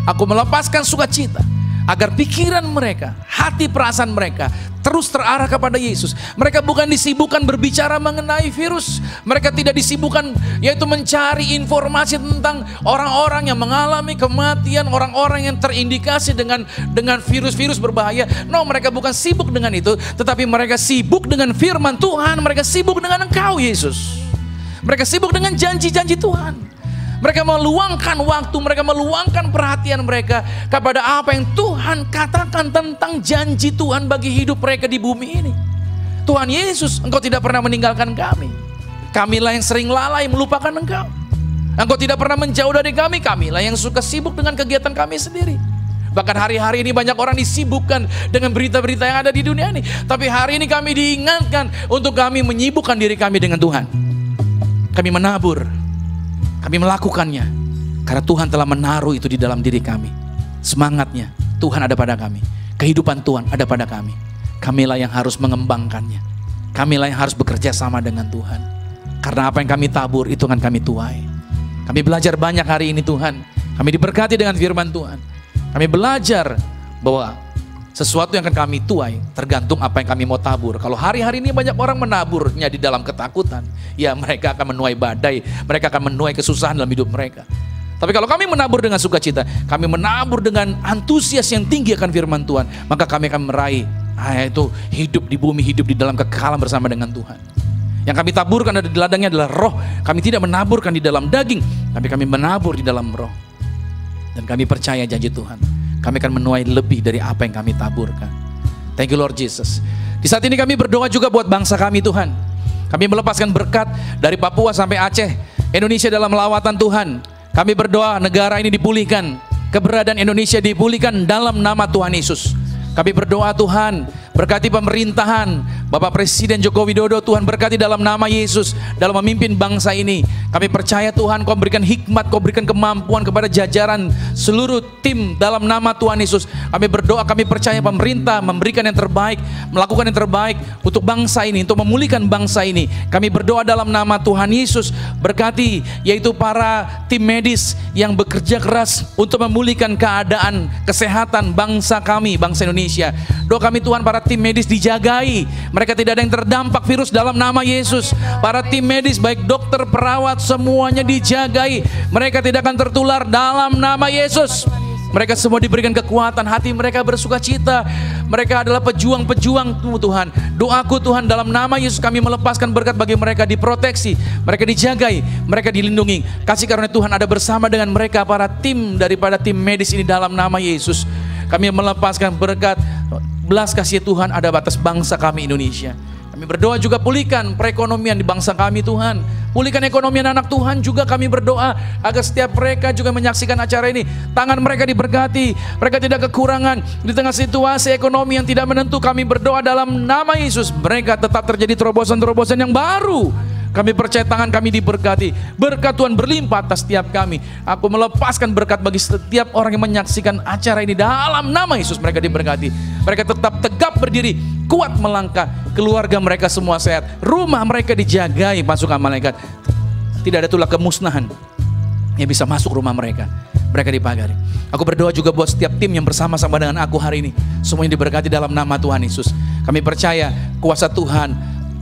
aku melepaskan sukacita, agar pikiran mereka, hati perasaan mereka terus terarah kepada Yesus. Mereka bukan disibukkan berbicara mengenai virus, mereka tidak disibukkan yaitu mencari informasi tentang orang-orang yang mengalami kematian, orang-orang yang terindikasi dengan virus-virus berbahaya. No, mereka bukan sibuk dengan itu, tetapi mereka sibuk dengan firman Tuhan, mereka sibuk dengan Engkau Yesus. Mereka sibuk dengan janji-janji Tuhan. Mereka meluangkan waktu, mereka meluangkan perhatian mereka kepada apa yang Tuhan katakan tentang janji Tuhan bagi hidup mereka di bumi ini. Tuhan Yesus, Engkau tidak pernah meninggalkan kami. Kamilah yang sering lalai melupakan Engkau. Engkau tidak pernah menjauh dari kami. Kamilah yang suka sibuk dengan kegiatan kami sendiri. Bahkan hari-hari ini banyak orang disibukkan dengan berita-berita yang ada di dunia ini. Tapi hari ini kami diingatkan untuk kami menyibukkan diri kami dengan Tuhan. Kami menabur, kami melakukannya karena Tuhan telah menaruh itu di dalam diri kami. Semangatnya Tuhan ada pada kami, kehidupan Tuhan ada pada kami. Kamilah yang harus mengembangkannya. Kamilah yang harus bekerja sama dengan Tuhan. Karena apa yang kami tabur itu akan kami tuai. Kami belajar banyak hari ini Tuhan. Kami diberkati dengan firman Tuhan. Kami belajar bahwa sesuatu yang akan kami tuai tergantung apa yang kami mau tabur. Kalau hari-hari ini banyak orang menaburnya di dalam ketakutan, ya mereka akan menuai badai, mereka akan menuai kesusahan dalam hidup mereka. Tapi kalau kami menabur dengan sukacita, kami menabur dengan antusias yang tinggi akan firman Tuhan, maka kami akan meraih itu hidup di bumi, hidup di dalam kekekalan bersama dengan Tuhan. Yang kami taburkan ada di ladangnya adalah roh. Kami tidak menaburkan di dalam daging, tapi kami menabur di dalam roh. Dan kami percaya janji Tuhan, kami akan menuai lebih dari apa yang kami taburkan. Thank you Lord Jesus. Di saat ini kami berdoa juga buat bangsa kami Tuhan. Kami melepaskan berkat dari Papua sampai Aceh, Indonesia dalam lawatan Tuhan. Kami berdoa negara ini dipulihkan, keberadaan Indonesia dipulihkan dalam nama Tuhan Yesus. Kami berdoa Tuhan, berkati pemerintahan Bapak Presiden Joko Widodo, Tuhan berkati dalam nama Yesus dalam memimpin bangsa ini. Kami percaya Tuhan Kau berikan hikmat, Kau berikan kemampuan kepada jajaran seluruh tim dalam nama Tuhan Yesus. Kami berdoa, kami percaya pemerintah memberikan yang terbaik, melakukan yang terbaik untuk bangsa ini, untuk memulihkan bangsa ini. Kami berdoa dalam nama Tuhan Yesus, berkati yaitu para tim medis yang bekerja keras untuk memulihkan keadaan kesehatan bangsa kami, bangsa Indonesia. Doa kami Tuhan, para tim medis dijagai, mereka tidak ada yang terdampak virus dalam nama Yesus. Para tim medis baik dokter, perawat, semuanya dijagai, mereka tidak akan tertular dalam nama Yesus. Mereka semua diberikan kekuatan, hati mereka bersuka cita. Mereka adalah pejuang-pejuang Tuhan. Doaku Tuhan, dalam nama Yesus kami melepaskan berkat bagi mereka, diproteksi, mereka dijagai, mereka dilindungi. Kasih karunia Tuhan ada bersama dengan mereka, para tim daripada tim medis ini dalam nama Yesus. Kami melepaskan berkat, belas kasih Tuhan ada batas bangsa kami Indonesia. Kami berdoa juga pulihkan perekonomian di bangsa kami Tuhan. Pulihkan ekonomi anak Tuhan juga kami berdoa agar setiap mereka juga menyaksikan acara ini, tangan mereka diberkati, mereka tidak kekurangan di tengah situasi ekonomi yang tidak menentu. Kami berdoa dalam nama Yesus, mereka tetap terjadi terobosan-terobosan yang baru. Kami percaya tangan kami diberkati, berkat Tuhan berlimpah atas setiap kami. Aku melepaskan berkat bagi setiap orang yang menyaksikan acara ini dalam nama Yesus. Mereka diberkati, mereka tetap tegap berdiri, kuat melangkah, keluarga mereka semua sehat, rumah mereka dijagai pasukan malaikat. Tidak ada tulah kemusnahan yang bisa masuk rumah mereka, mereka dipagari. Aku berdoa juga buat setiap tim yang bersama-sama dengan aku hari ini, semuanya diberkati dalam nama Tuhan Yesus. Kami percaya kuasa Tuhan,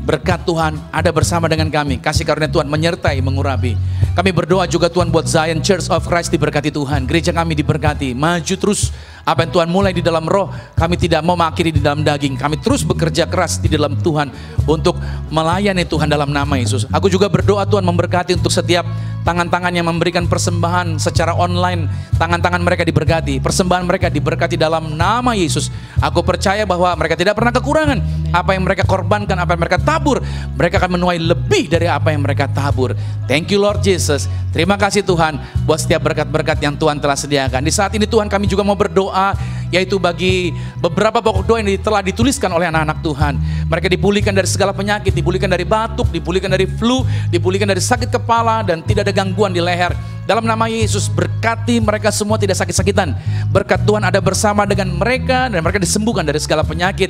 berkat Tuhan ada bersama dengan kami. Kasih karunia Tuhan menyertai, mengurapi. Kami berdoa juga Tuhan buat Zion Church of Christ diberkati Tuhan. Gereja kami diberkati, maju terus. Apa yang Tuhan mulai di dalam roh, kami tidak mau mengakhiri di dalam daging. Kami terus bekerja keras di dalam Tuhan untuk melayani Tuhan dalam nama Yesus. Aku juga berdoa Tuhan memberkati untuk setiap tangan-tangan yang memberikan persembahan secara online. Tangan-tangan mereka diberkati, persembahan mereka diberkati dalam nama Yesus. Aku percaya bahwa mereka tidak pernah kekurangan. Apa yang mereka korbankan, apa yang mereka tabur, mereka akan menuai lebih dari apa yang mereka tabur. Thank you Lord Jesus. Terima kasih Tuhan buat setiap berkat-berkat yang Tuhan telah sediakan. Di saat ini Tuhan kami juga mau berdoa, yaitu bagi beberapa pokok doa yang telah dituliskan oleh anak-anak Tuhan. Mereka dipulihkan dari segala penyakit, dipulihkan dari batuk, dipulihkan dari flu, dipulihkan dari sakit kepala, dan tidak ada gangguan di leher. Dalam nama Yesus berkati mereka semua tidak sakit-sakitan. Berkat Tuhan ada bersama dengan mereka dan mereka disembuhkan dari segala penyakit.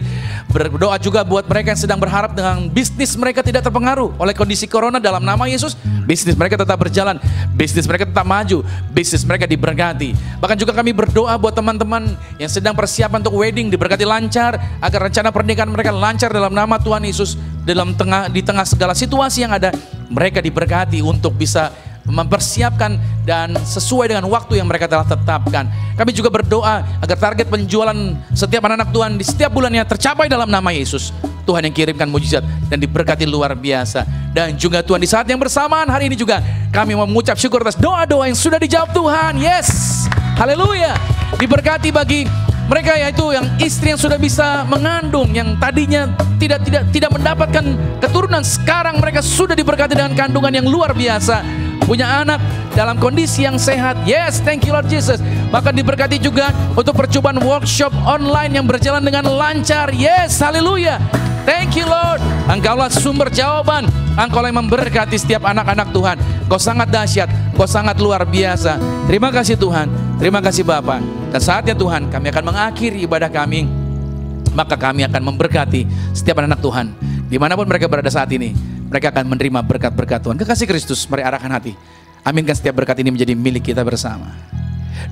Berdoa juga buat mereka yang sedang berharap dengan bisnis mereka tidak terpengaruh oleh kondisi corona. Dalam nama Yesus, bisnis mereka tetap berjalan, bisnis mereka tetap maju, bisnis mereka diberkati. Bahkan juga kami berdoa buat teman-teman yang sedang persiapan untuk wedding diberkati lancar, agar rencana pernikahan mereka lancar dalam nama Tuhan Yesus. Di tengah segala situasi yang ada, mereka diberkati untuk bisa mempersiapkan dan sesuai dengan waktu yang mereka telah tetapkan. Kami juga berdoa agar target penjualan setiap anak-anak Tuhan di setiap bulannya tercapai dalam nama Yesus. Tuhan yang kirimkan mujizat dan diberkati luar biasa. Dan juga Tuhan di saat yang bersamaan hari ini juga kami mengucap syukur atas doa-doa yang sudah dijawab Tuhan. Yes, haleluya. Diberkati bagi mereka yaitu yang istri yang sudah bisa mengandung, yang tadinya tidak mendapatkan keturunan, sekarang mereka sudah diberkati dengan kandungan yang luar biasa, punya anak dalam kondisi yang sehat. Yes, thank you Lord Jesus. Bahkan diberkati juga untuk percobaan workshop online yang berjalan dengan lancar. Yes, haleluya. Thank you Lord. Engkaulah sumber jawaban, Engkaulah yang memberkati setiap anak-anak Tuhan. Kau sangat dahsyat, Kau sangat luar biasa. Terima kasih Tuhan, terima kasih Bapa. Dan saatnya Tuhan kami akan mengakhiri ibadah kami, maka kami akan memberkati setiap anak Tuhan. Dimanapun mereka berada saat ini, mereka akan menerima berkat-berkat Tuhan. Kekasih Kristus, mari arahkan hati. Aminkan setiap berkat ini menjadi milik kita bersama.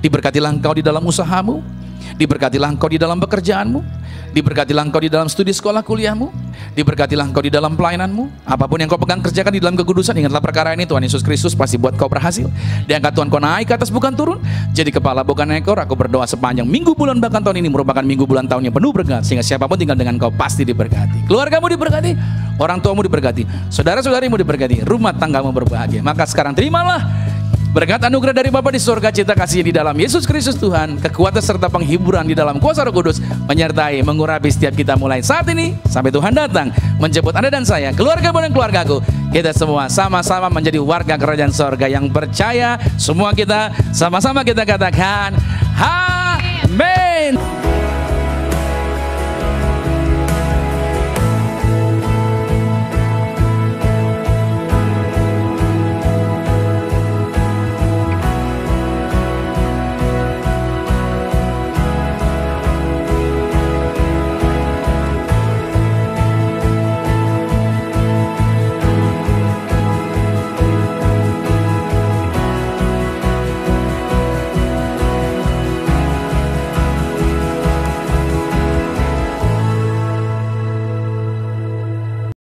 Diberkatilah engkau di dalam usahamu, diberkatilah engkau di dalam pekerjaanmu, diberkatilah engkau di dalam studi sekolah kuliahmu, diberkatilah engkau di dalam pelayananmu. Apapun yang kau pegang kerjakan di dalam kekudusan, ingatlah perkara ini. Tuhan Yesus Kristus pasti buat kau berhasil. Diangkat Tuhan kau naik ke atas bukan turun, jadi kepala bukan ekor. Aku berdoa sepanjang minggu, bulan, bahkan tahun ini merupakan minggu, bulan, tahun yang penuh berkat, sehingga siapapun tinggal dengan kau pasti diberkati. Keluargamu diberkati, orang tuamu diberkati, saudara-saudarimu diberkati, rumah tanggamu berbahagia. Maka sekarang terimalah berkat anugerah dari Bapa di surga, cinta kasih di dalam Yesus Kristus Tuhan, kekuatan serta penghiburan di dalam kuasa Roh Kudus menyertai, mengurapi setiap kita mulai saat ini sampai Tuhan datang menjemput Anda dan saya, keluarga dan keluargaku. Kita semua sama-sama menjadi warga kerajaan surga yang percaya. Semua kita sama-sama kita katakan,